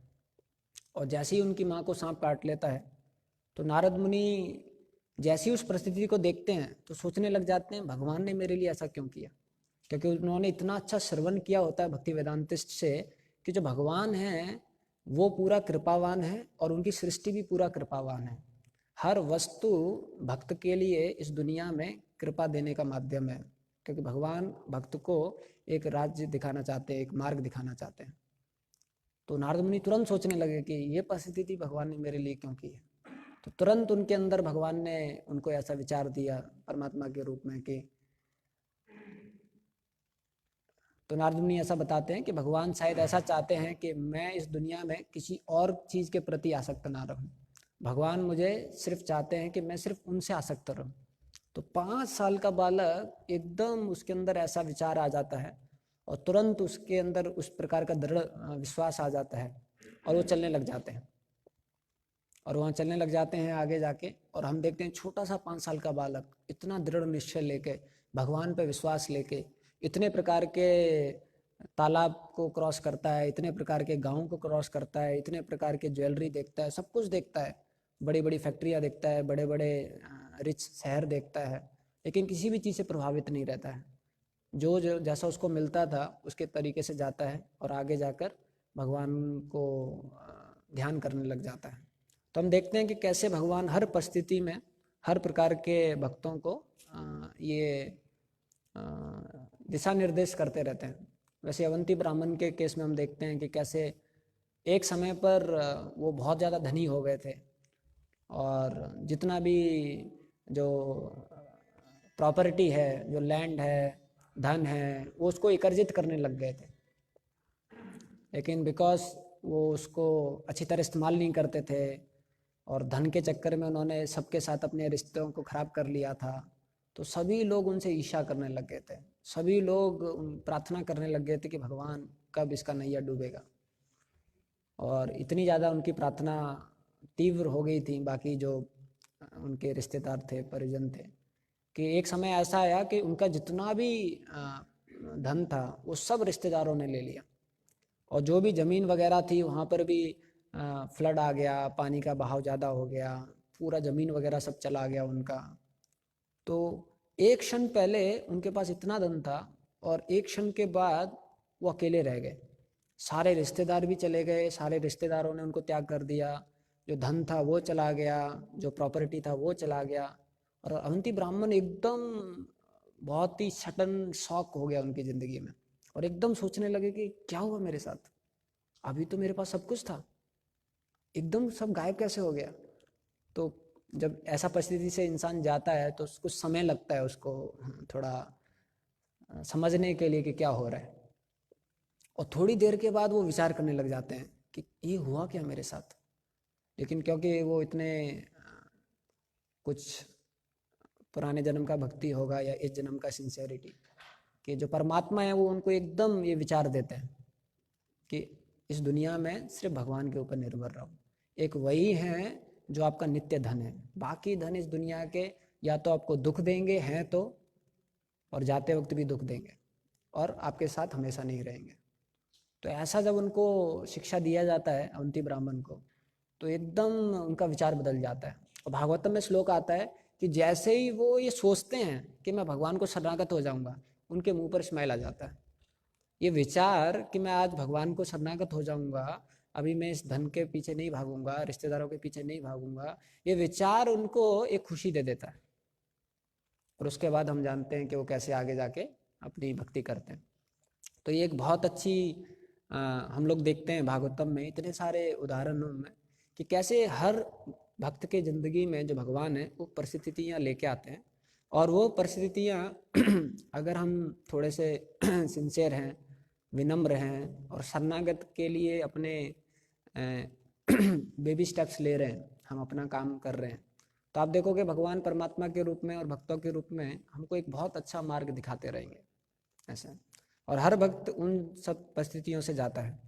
और जैसे ही उनकी माँ को सांप काट लेता है तो नारद मुनि जैसे ही उस परिस्थिति को देखते हैं तो सोचने लग जाते हैं भगवान ने मेरे लिए ऐसा क्यों किया, क्योंकि उन्होंने इतना अच्छा श्रवण किया होता है भक्ति वेदांतिस्ट से कि जो भगवान है वो पूरा कृपावान है और उनकी सृष्टि भी पूरा कृपावान है। हर वस्तु भक्त के लिए इस दुनिया में कृपा देने का माध्यम है, क्योंकि भगवान भक्त को एक राज्य दिखाना चाहते हैं, एक मार्ग दिखाना चाहते हैं। तो नारद मुनि तुरंत सोचने लगे कि ये परिस्थिति भगवान ने मेरे लिए क्यों की है। तो तुरंत उनके अंदर भगवान ने उनको ऐसा विचार दिया परमात्मा के रूप में कि, तो नारद मुनि ऐसा बताते हैं कि भगवान शायद ऐसा चाहते हैं कि मैं इस दुनिया में किसी और चीज़ के प्रति आसक्त ना रहूं। भगवान मुझे सिर्फ चाहते हैं कि मैं सिर्फ उनसे आसक्त रहूं। तो 5 साल का बालक एकदम उसके अंदर ऐसा विचार आ जाता है और तुरंत उसके अंदर उस प्रकार का दृढ़ विश्वास आ जाता है और वो चलने लग जाते हैं, और वहाँ चलने लग जाते हैं आगे जाके। और हम देखते हैं छोटा सा 5 साल का बालक इतना दृढ़ निश्चय लेके, भगवान पे विश्वास लेके, इतने प्रकार के तालाब को क्रॉस करता है, इतने प्रकार के गाँव को क्रॉस करता है, इतने प्रकार के ज्वेलरी देखता है, सब कुछ देखता है, बड़ी बड़ी फैक्ट्रियाँ देखता है, बड़े बड़े रिच शहर देखता है, लेकिन किसी भी चीज़ से प्रभावित नहीं रहता है। जो जैसा उसको मिलता था उसके तरीके से जाता है और आगे जाकर भगवान को ध्यान करने लग जाता है। तो हम देखते हैं कि कैसे भगवान हर परिस्थिति में हर प्रकार के भक्तों को ये दिशा निर्देश करते रहते हैं। वैसे अवंती ब्राह्मण के केस में हम देखते हैं कि कैसे एक समय पर वो बहुत ज़्यादा धनी हो गए थे और जितना भी जो प्रॉपर्टी है, जो लैंड है, धन है, वो उसको एकर्जित करने लग गए थे, लेकिन बिकॉज वो उसको अच्छी तरह इस्तेमाल नहीं करते थे और धन के चक्कर में उन्होंने सबके साथ अपने रिश्तों को ख़राब कर लिया था। तो सभी लोग उनसे ईर्ष्या करने लग गए थे, सभी लोग प्रार्थना करने लग गए थे कि भगवान कब इसका नैया डूबेगा। और इतनी ज़्यादा उनकी प्रार्थना तीव्र हो गई थी, बाकी जो उनके रिश्तेदार थे, परिजन थे, कि एक समय ऐसा आया कि उनका जितना भी धन था वो सब रिश्तेदारों ने ले लिया, और जो भी ज़मीन वगैरह थी वहाँ पर भी फ्लड आ गया, पानी का बहाव ज़्यादा हो गया, पूरा ज़मीन वगैरह सब चला गया उनका। तो एक क्षण पहले उनके पास इतना धन था और एक क्षण के बाद वो अकेले रह गए, सारे रिश्तेदार भी चले गए, सारे रिश्तेदारों ने उनको त्याग कर दिया, जो धन था वो चला गया, जो प्रॉपर्टी था वो चला गया, और अवंती ब्राह्मण एकदम बहुत ही सडन शॉक हो गया उनकी ज़िंदगी में, और एकदम सोचने लगे कि क्या हुआ मेरे साथ, अभी तो मेरे पास सब कुछ था, एकदम सब गायब कैसे हो गया। तो जब ऐसा परिस्थिति से इंसान जाता है तो कुछ समय लगता है उसको थोड़ा समझने के लिए कि क्या हो रहा है, और थोड़ी देर के बाद वो विचार करने लग जाते हैं कि ये हुआ क्या मेरे साथ। लेकिन क्योंकि वो इतने कुछ पुराने जन्म का भक्ति होगा या इस जन्म का सिंसेरिटी, कि जो परमात्मा है वो उनको एकदम ये विचार देते हैं कि इस दुनिया में सिर्फ भगवान के ऊपर निर्भर रहो, एक वही है जो आपका नित्य धन है, बाकी धन इस दुनिया के या तो आपको दुख देंगे हैं तो, और जाते वक्त भी दुख देंगे, और आपके साथ हमेशा नहीं रहेंगे। तो ऐसा जब उनको शिक्षा दिया जाता है अवंती ब्राह्मण को, तो एकदम उनका विचार बदल जाता है। और भागवतम में श्लोक आता है कि जैसे ही वो ये सोचते हैं कि मैं भगवान को शरणागत हो जाऊंगा, उनके मुंह पर स्माइल आ जाता है। ये विचार कि मैं आज भगवान को शरणागत हो जाऊंगा, अभी मैं इस धन के पीछे नहीं भागूंगा, रिश्तेदारों के पीछे नहीं भागूंगा, ये विचार उनको एक खुशी दे देता है। और उसके बाद हम जानते हैं कि वो कैसे आगे जाके अपनी भक्ति करते हैं। तो ये एक बहुत अच्छी हम लोग देखते हैं भागवतम में इतने सारे उदाहरणों में कि कैसे हर भक्त के ज़िंदगी में जो भगवान है वो परिस्थितियाँ लेके आते हैं, और वो परिस्थितियाँ अगर हम थोड़े से सिंसियर हैं, विनम्र हैं, और शरणागत के लिए अपने बेबी स्टेप्स ले रहे हैं, हम अपना काम कर रहे हैं, तो आप देखोगे भगवान परमात्मा के रूप में और भक्तों के रूप में हमको एक बहुत अच्छा मार्ग दिखाते रहेंगे ऐसा। और हर भक्त उन सब परिस्थितियों से जाता है।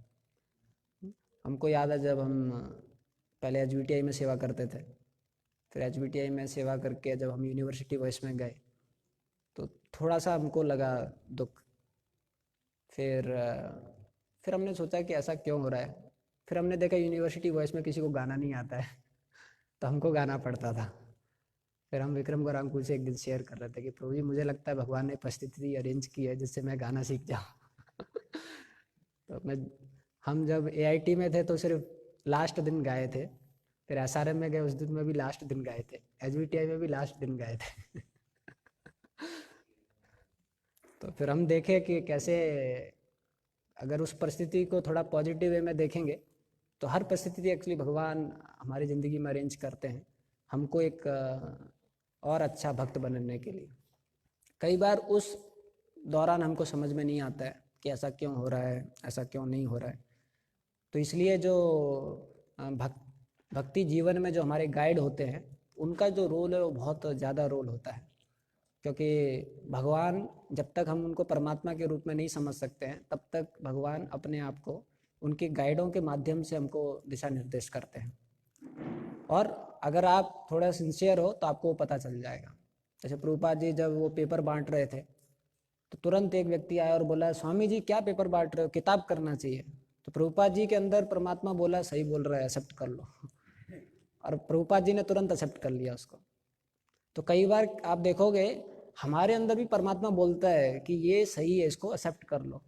हमको याद है जब हम पहले एचबीटीआई में सेवा करते थे, फिर एचबीटीआई में सेवा करके जब हम यूनिवर्सिटी वॉइस में गए तो थोड़ा सा हमको लगा दुख। फिर हमने सोचा कि ऐसा क्यों हो रहा है। फिर हमने देखा यूनिवर्सिटी वॉइस में किसी को गाना नहीं आता है तो हमको गाना पड़ता था। फिर हम विक्रम गोरांकुल से एक दिन शेयर कर रहे थे कि प्रभु जी मुझे लगता है भगवान ने परिस्थिति अरेंज की है जिससे मैं गाना सीख जाऊँ तो हम जब एआईटी में थे तो सिर्फ लास्ट दिन गाए थे, फिर एसआरएम में गए उस दिन में भी लास्ट दिन गाए थे, एचबीटीआई में भी लास्ट दिन गाए थे तो फिर हम देखे कि कैसे अगर उस परिस्थिति को थोड़ा पॉजिटिव वे में देखेंगे तो हर परिस्थिति एक्चुअली भगवान हमारी ज़िंदगी में अरेंज करते हैं हमको एक और अच्छा भक्त बनने के लिए। कई बार उस दौरान हमको समझ में नहीं आता है कि ऐसा क्यों हो रहा है, ऐसा क्यों नहीं हो रहा है। तो इसलिए जो भक्ति जीवन में जो हमारे गाइड होते हैं उनका जो रोल है वो बहुत ज़्यादा रोल होता है, क्योंकि भगवान जब तक हम उनको परमात्मा के रूप में नहीं समझ सकते हैं तब तक भगवान अपने आप को उनके गाइडों के माध्यम से हमको दिशा निर्देश करते हैं। और अगर आप थोड़ा सिंसियर हो तो आपको पता चल जाएगा। जैसे प्रभुपाद जी जब वो पेपर बांट रहे थे तो तुरंत एक व्यक्ति आया और बोला स्वामी जी क्या पेपर बांट रहे हो, किताब करना चाहिए। तो प्रभुपाद जी के अंदर परमात्मा बोला सही बोल रहा है, एक्सेप्ट कर लो और प्रभुपाद जी ने तुरंत एक्सेप्ट कर लिया उसको। तो कई बार आप देखोगे हमारे अंदर भी परमात्मा बोलता है कि ये सही है, इसको एक्सेप्ट कर लो,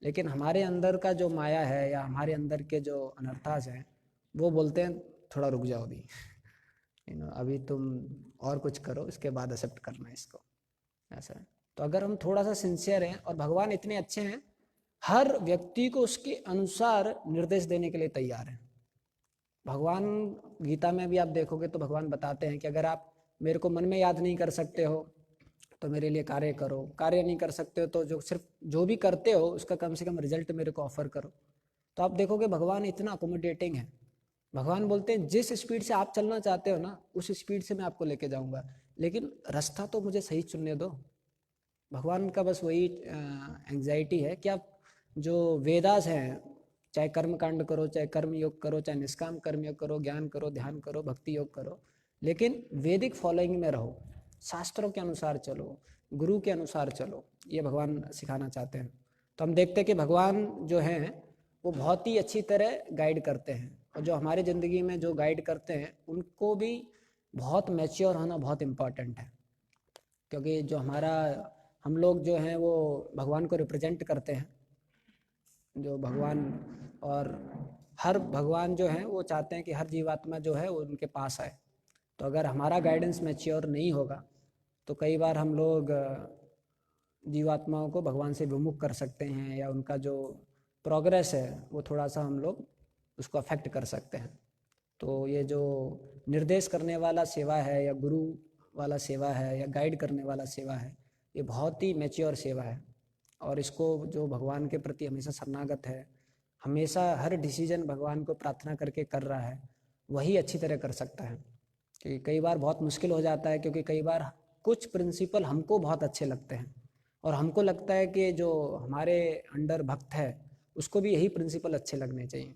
लेकिन हमारे अंदर का जो माया है या हमारे अंदर के जो अनर्थास हैं वो बोलते हैं थोड़ा रुक जाओ अभी अभी तुम और कुछ करो इसके बाद एक्सेप्ट करना इसको, ऐसा है। तो अगर हम थोड़ा सा सिंसियर हैं, और भगवान इतने अच्छे हैं हर व्यक्ति को उसके अनुसार निर्देश देने के लिए तैयार हैं। भगवान गीता में भी आप देखोगे तो भगवान बताते हैं कि अगर आप मेरे को मन में याद नहीं कर सकते हो तो मेरे लिए कार्य करो, कार्य नहीं कर सकते हो तो जो सिर्फ जो भी करते हो उसका कम से कम रिजल्ट मेरे को ऑफर करो। तो आप देखोगे भगवान इतना अकोमोडेटिंग है। भगवान बोलते हैं जिस स्पीड से आप चलना चाहते हो ना उस स्पीड से मैं आपको लेके जाऊंगा, लेकिन रास्ता तो मुझे सही चुनने दो। भगवान का बस वही एंग्जाइटी है कि आप जो वेदास हैं, चाहे कर्म कांड करो, चाहे कर्म योग करो, चाहे निष्काम कर्म योग करो, ज्ञान करो, ध्यान करो, भक्ति योग करो, लेकिन वैदिक फॉलोइंग में रहो, शास्त्रों के अनुसार चलो, गुरु के अनुसार चलो, ये भगवान सिखाना चाहते हैं। तो हम देखते हैं कि भगवान जो हैं वो बहुत ही अच्छी तरह गाइड करते हैं, और जो हमारी ज़िंदगी में जो गाइड करते हैं उनको भी बहुत मैच्योर होना बहुत इम्पॉर्टेंट है, क्योंकि जो हमारा हम लोग जो हैं वो भगवान को रिप्रेजेंट करते हैं, जो भगवान और हर भगवान जो है वो चाहते हैं कि हर जीवात्मा जो है वो उनके पास आए। तो अगर हमारा गाइडेंस मैच्योर नहीं होगा तो कई बार हम लोग जीवात्माओं को भगवान से विमुख कर सकते हैं, या उनका जो प्रोग्रेस है वो थोड़ा सा हम लोग उसको अफेक्ट कर सकते हैं। तो ये जो निर्देश करने वाला सेवा है, या गुरु वाला सेवा है, या गाइड करने वाला सेवा है, ये बहुत ही मैच्योर सेवा है। और इसको जो भगवान के प्रति हमेशा शरणागत है, हमेशा हर डिसीजन भगवान को प्रार्थना करके कर रहा है, वही अच्छी तरह कर सकता है। कि कई बार बहुत मुश्किल हो जाता है, क्योंकि कई बार कुछ प्रिंसिपल हमको बहुत अच्छे लगते हैं और हमको लगता है कि जो हमारे अंडर भक्त है उसको भी यही प्रिंसिपल अच्छे लगने चाहिए,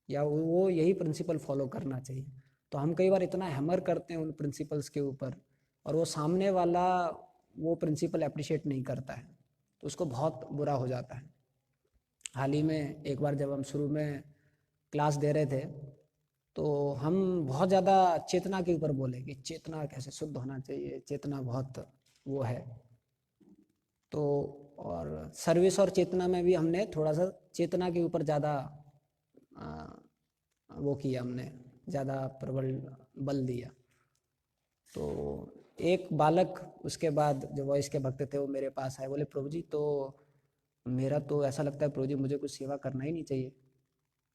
या वो यही प्रिंसिपल फॉलो करना चाहिए। तो हम कई बार इतना हैमर करते हैं उन प्रिंसिपल्स के ऊपर, और वो सामने वाला वो प्रिंसिपल अप्रिशिएट नहीं करता है, तो उसको बहुत बुरा हो जाता है। हाल ही में एक बार जब हम शुरू में क्लास दे रहे थे, तो हम बहुत ज़्यादा चेतना के ऊपर बोले कि चेतना कैसे शुद्ध होना चाहिए, चेतना बहुत वो है। तो और सर्विस और चेतना में भी हमने थोड़ा सा चेतना के ऊपर ज़्यादा वो किया, हमने ज़्यादा प्रबल बल दिया। तो एक बालक उसके बाद जो वॉइस के भक्त थे वो मेरे पास आए, बोले प्रभु जी, तो मेरा तो ऐसा लगता है प्रभु जी मुझे कुछ सेवा करना ही नहीं चाहिए।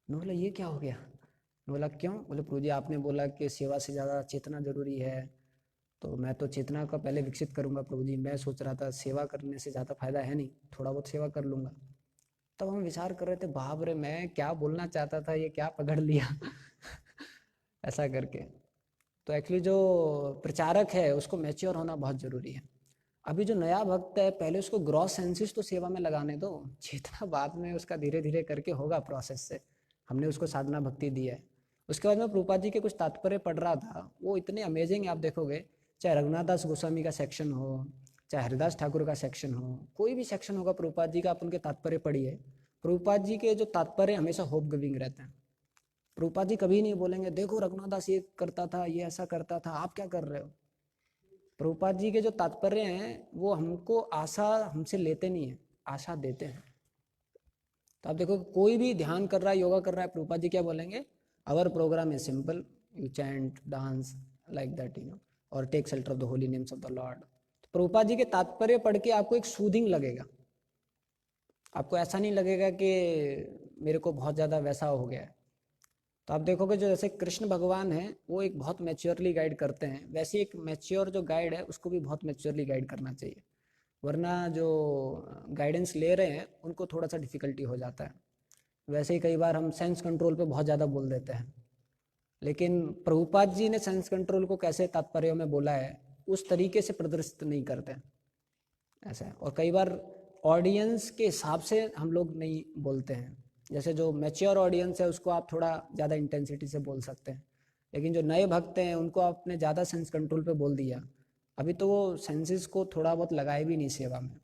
मैं बोला ये क्या हो गया? मैं बोला क्यों? बोले प्रभु जी आपने बोला कि सेवा से ज़्यादा चेतना जरूरी है, तो मैं तो चेतना का पहले विकसित करूंगा प्रभु जी। मैं सोच रहा था सेवा करने से ज़्यादा फायदा है नहीं, थोड़ा बहुत सेवा कर लूँगा। तब हम विचार कर रहे थे, बाप रे मैं क्या बोलना चाहता था, ये क्या पकड़ लिया ऐसा करके। तो एक्चुअली जो प्रचारक है उसको मैच्योर होना बहुत ज़रूरी है। अभी जो नया भक्त है पहले उसको ग्रॉस सेंसेस तो सेवा में लगाने दो, चेतना बाद में उसका धीरे धीरे करके होगा प्रोसेस से। हमने उसको साधना भक्ति दी है। उसके बाद में प्रभुपाद जी के कुछ तात्पर्य पढ़ रहा था, वो इतने अमेजिंग आप देखोगे, चाहे रघुनाथ दास गोस्वामी का सेक्शन हो, चाहे हरिदास ठाकुर का सेक्शन हो, कोई भी सेक्शन होगा प्रभुपाद जी का, आप उनके तात्पर्य पढ़िए। प्रभुपाद जी के जो तात्पर्य हमेशा होप गिविंग रहते हैं। प्रभुपाद जी कभी नहीं बोलेंगे देखो रघुनाथ दास ये करता था, ये ऐसा करता था, आप क्या कर रहे हो। प्रभुपाद जी के जो तात्पर्य हैं वो हमको आशा हमसे लेते नहीं है, आशा देते हैं। तो आप देखो कोई भी ध्यान कर रहा है, योगा कर रहा है, प्रभुपाद जी क्या बोलेंगे, our program is simple, you chant dance like that, और take shelter of the holy names of the Lord. तो प्रभुपाद जी के तात्पर्य पढ़ के आपको एक सूदिंग लगेगा, आपको ऐसा नहीं लगेगा कि मेरे को बहुत ज़्यादा वैसा हो गया है। तो आप देखोगे जो जैसे कृष्ण भगवान है वो एक बहुत मैच्योरली गाइड करते हैं, वैसे एक मैच्योर जो गाइड है उसको भी बहुत मैच्योरली गाइड करना चाहिए, वरना जो गाइडेंस ले रहे हैं उनको थोड़ा सा डिफिकल्टी हो जाता है। वैसे ही कई बार हम सेंस कंट्रोल पे बहुत ज़्यादा बोल देते हैं, लेकिन प्रभुपाद जी ने सेंस कंट्रोल को कैसे तात्पर्यों में बोला है उस तरीके से प्रदर्शित नहीं करते ऐसा है। और कई बार ऑडियंस के हिसाब से हम लोग नहीं बोलते हैं, जैसे जो मैच्योर ऑडियंस है उसको आप थोड़ा ज़्यादा इंटेंसिटी से बोल सकते हैं, लेकिन जो नए भक्त हैं उनको आपने ज़्यादा सेंस कंट्रोल पे बोल दिया, अभी तो वो सेंसेस को थोड़ा बहुत लगाए भी नहीं सेवा में,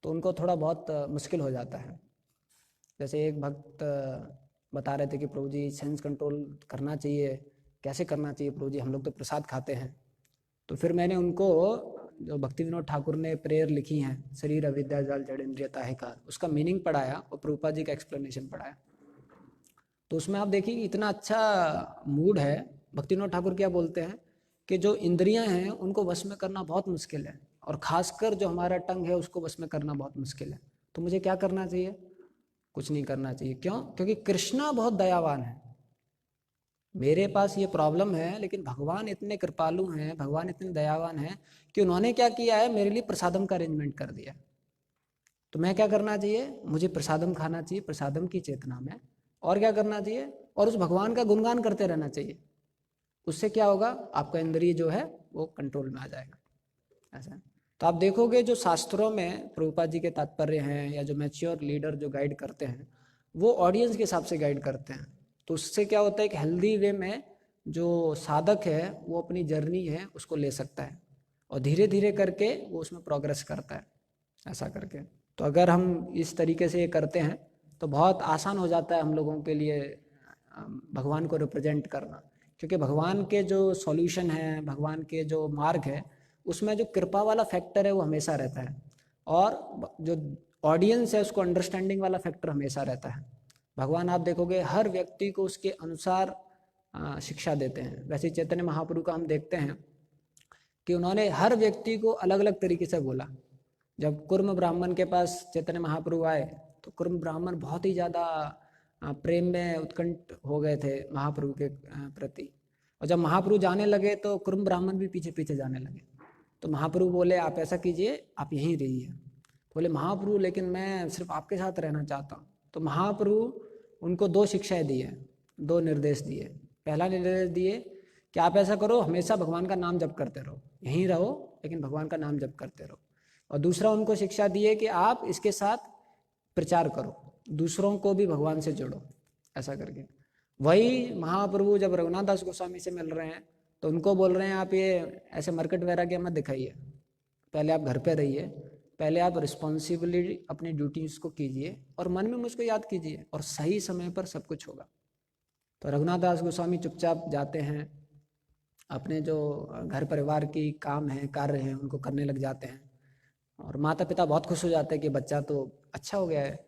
तो उनको थोड़ा बहुत मुश्किल हो जाता है। जैसे एक भक्त बता रहे थे कि प्रभु जी सेंस कंट्रोल करना चाहिए, कैसे करना चाहिए प्रभु जी, हम लोग तो प्रसाद खाते हैं। तो फिर मैंने उनको जो भक्ति विनोद ठाकुर ने प्रेयर लिखी हैं, शरीर अविद्या जाल जड़ इंद्रियता है कार, उसका मीनिंग पढ़ाया और प्रभुपाद जी का एक्सप्लेनेशन पढ़ाया। तो उसमें आप देखिए इतना अच्छा मूड है। भक्ति विनोद ठाकुर क्या बोलते हैं कि जो इंद्रियां हैं उनको वश में करना बहुत मुश्किल है, और खासकर जो हमारा टंग है उसको वश में करना बहुत मुश्किल है। तो मुझे क्या करना चाहिए? कुछ नहीं करना चाहिए। क्यों? क्योंकि कृष्णा बहुत दयावान है। मेरे पास ये प्रॉब्लम है, लेकिन भगवान इतने कृपालु हैं, भगवान इतने दयावान हैं कि उन्होंने क्या किया है, मेरे लिए प्रसादम का अरेंजमेंट कर दिया। तो मैं क्या करना चाहिए? मुझे प्रसादम खाना चाहिए, प्रसादम की चेतना में, और क्या करना चाहिए, और उस भगवान का गुणगान करते रहना चाहिए। उससे क्या होगा, आपका इंद्रिय जो है वो कंट्रोल में आ जाएगा। ऐसा। तो आप देखोगे जो शास्त्रों में प्रभुपाद जी के तात्पर्य हैं, या जो मैच्योर लीडर जो गाइड करते हैं वो ऑडियंस के हिसाब से गाइड करते हैं। तो उससे क्या होता है कि हेल्दी वे में जो साधक है वो अपनी जर्नी है उसको ले सकता है, और धीरे धीरे करके वो उसमें प्रोग्रेस करता है, ऐसा करके। तो अगर हम इस तरीके से ये करते हैं तो बहुत आसान हो जाता है हम लोगों के लिए भगवान को रिप्रेजेंट करना, क्योंकि भगवान के जो सॉल्यूशन है, भगवान के जो मार्ग है, उसमें जो कृपा वाला फैक्टर है वो हमेशा रहता है, और जो ऑडियंस है उसको अंडरस्टैंडिंग वाला फैक्टर हमेशा रहता है। भगवान आप देखोगे हर व्यक्ति को उसके अनुसार शिक्षा देते हैं। वैसे चैतन्य महाप्रभु का हम देखते हैं कि उन्होंने हर व्यक्ति को अलग अलग तरीके से बोला। जब कुर्म ब्राह्मण के पास चैतन्य महाप्रभु आए तो कुर्म ब्राह्मण बहुत ही ज़्यादा प्रेम में उत्कंठ हो गए थे महाप्रभु के प्रति। और जब महाप्रभु जाने लगे तो कुर्म ब्राह्मण भी पीछे पीछे जाने लगे। तो महाप्रभु बोले आप ऐसा कीजिए, आप यहीं रहिए। बोले महाप्रभु लेकिन मैं सिर्फ आपके साथ रहना चाहता हूँ। तो महाप्रभु उनको 2 शिक्षाएं दी है, 2 निर्देश दिए। पहला निर्देश दिए कि आप ऐसा करो, हमेशा भगवान का नाम जप करते रहो, यहीं रहो लेकिन भगवान का नाम जप करते रहो। और दूसरा उनको शिक्षा दी है कि आप इसके साथ प्रचार करो, दूसरों को भी भगवान से जोड़ो, ऐसा करके। वही महाप्रभु जब रघुनाथ दास गोस्वामी से मिल रहे हैं तो उनको बोल रहे हैं आप ये ऐसे मरकट वैराग्य मत दिखाइए, पहले आप घर पे रहिए, पहले आप रिस्पॉन्सिबिलिटी अपनी ड्यूटीज को कीजिए और मन में मुझको याद कीजिए और सही समय पर सब कुछ होगा। तो रघुनाथ दास गोस्वामी चुपचाप जाते हैं, अपने जो घर परिवार की काम है, कार्य हैं, उनको करने लग जाते हैं। और माता पिता बहुत खुश हो जाते हैं कि बच्चा तो अच्छा हो गया है।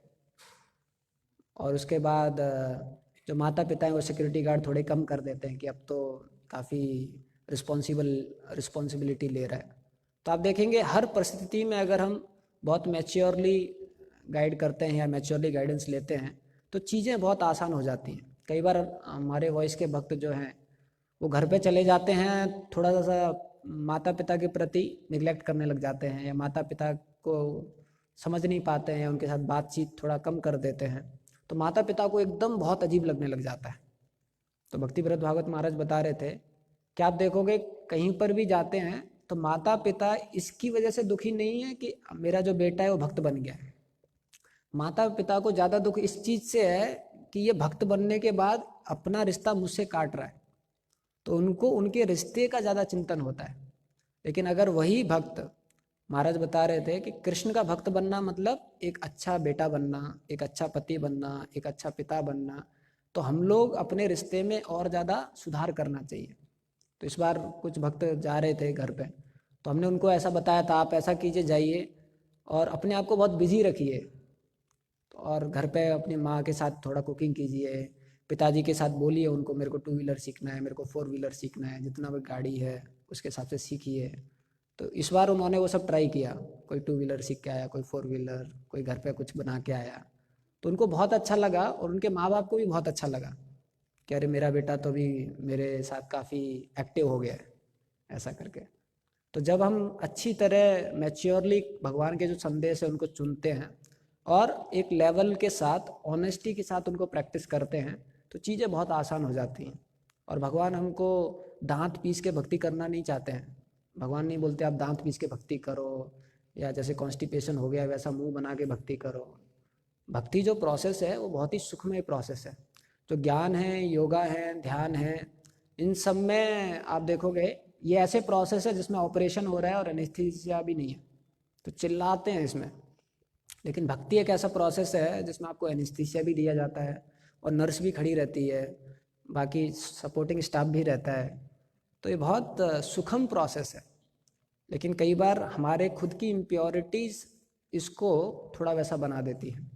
और उसके बाद जो माता पिता हैं वो सिक्योरिटी गार्ड थोड़े कम कर देते हैं कि अब तो काफ़ी रिस्पॉन्सिबिलिटी ले रहा है। तो आप देखेंगे हर परिस्थिति में अगर हम बहुत मैच्योरली गाइड करते हैं या मैच्योरली गाइडेंस लेते हैं तो चीज़ें बहुत आसान हो जाती हैं। कई बार हमारे वॉइस के भक्त जो हैं वो घर पे चले जाते हैं, थोड़ा सा माता पिता के प्रति निगलेक्ट करने लग जाते हैं या माता पिता को समझ नहीं पाते हैं, उनके साथ बातचीत थोड़ा कम कर देते हैं, तो माता पिता को एकदम बहुत अजीब लगने लग जाता है। तो भक्तिव्रत भागवत महाराज बता रहे थे कि आप देखोगे कहीं पर भी जाते हैं तो माता पिता इसकी वजह से दुखी नहीं है कि मेरा जो बेटा है वो भक्त बन गया है। माता पिता को ज़्यादा दुख इस चीज़ से है कि ये भक्त बनने के बाद अपना रिश्ता मुझसे काट रहा है, तो उनको उनके रिश्ते का ज़्यादा चिंतन होता है। लेकिन अगर वही भक्त, महाराज बता रहे थे कि कृष्ण का भक्त बनना मतलब एक अच्छा बेटा बनना, एक अच्छा पति बनना, एक अच्छा पिता बनना, तो हम लोग अपने रिश्ते में और ज़्यादा सुधार करना चाहिए। तो इस बार कुछ भक्त जा रहे थे घर पे, तो हमने उनको ऐसा बताया था आप ऐसा कीजिए, जाइए और अपने आप को बहुत बिजी रखिए और घर पे अपनी माँ के साथ थोड़ा कुकिंग कीजिए, पिताजी के साथ बोलिए उनको मेरे को 2 व्हीलर सीखना है, मेरे को 4 व्हीलर सीखना है, जितना भी गाड़ी है उसके हिसाब से सीखिए। तो इस बार उन्होंने वो सब ट्राई किया, कोई 2 व्हीलर सीख के आया, कोई 4 व्हीलर, कोई घर पे कुछ बना के आया। तो उनको बहुत अच्छा लगा और उनके माँ बाप को भी बहुत अच्छा लगा कि अरे मेरा बेटा तो अभी मेरे साथ काफ़ी एक्टिव हो गया है, ऐसा करके। तो जब हम अच्छी तरह मैच्योरली भगवान के जो संदेश है उनको चुनते हैं और एक लेवल के साथ ऑनेस्टी के साथ उनको प्रैक्टिस करते हैं तो चीज़ें बहुत आसान हो जाती हैं। और भगवान हमको दांत पीस के भक्ति करना नहीं चाहते हैं। भगवान नहीं बोलते आप दांत पीस के भक्ति करो या जैसे कॉन्स्टिपेशन हो गया वैसा मुंह बना के भक्ति करो। भक्ति जो प्रोसेस है वो बहुत ही सुखमय प्रोसेस है। जो ज्ञान है, योगा है, ध्यान है, इन सब में आप देखोगे ये ऐसे प्रोसेस है जिसमें ऑपरेशन हो रहा है और एनेस्थीसिया भी नहीं है, तो चिल्लाते हैं इसमें। लेकिन भक्ति एक ऐसा प्रोसेस है जिसमें आपको एनेस्थीसिया भी दिया जाता है और नर्स भी खड़ी रहती है, बाकी सपोर्टिंग स्टाफ भी रहता है। तो ये बहुत सुखम प्रोसेस है। लेकिन कई बार हमारे खुद की इम्प्योरिटीज़ इसको थोड़ा वैसा बना देती है।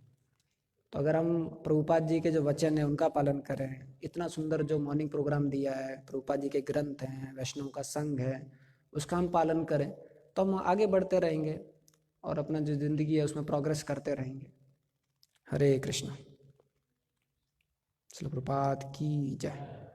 तो अगर हम प्रभुपाद जी के जो वचन है उनका पालन करें, इतना सुंदर जो मॉर्निंग प्रोग्राम दिया है, प्रभुपाद जी के ग्रंथ हैं, वैष्णव का संघ है, उसका हम पालन करें तो हम आगे बढ़ते रहेंगे और अपना जो ज़िंदगी है उसमें प्रोग्रेस करते रहेंगे। हरे कृष्ण। श्रील प्रभुपाद की जय।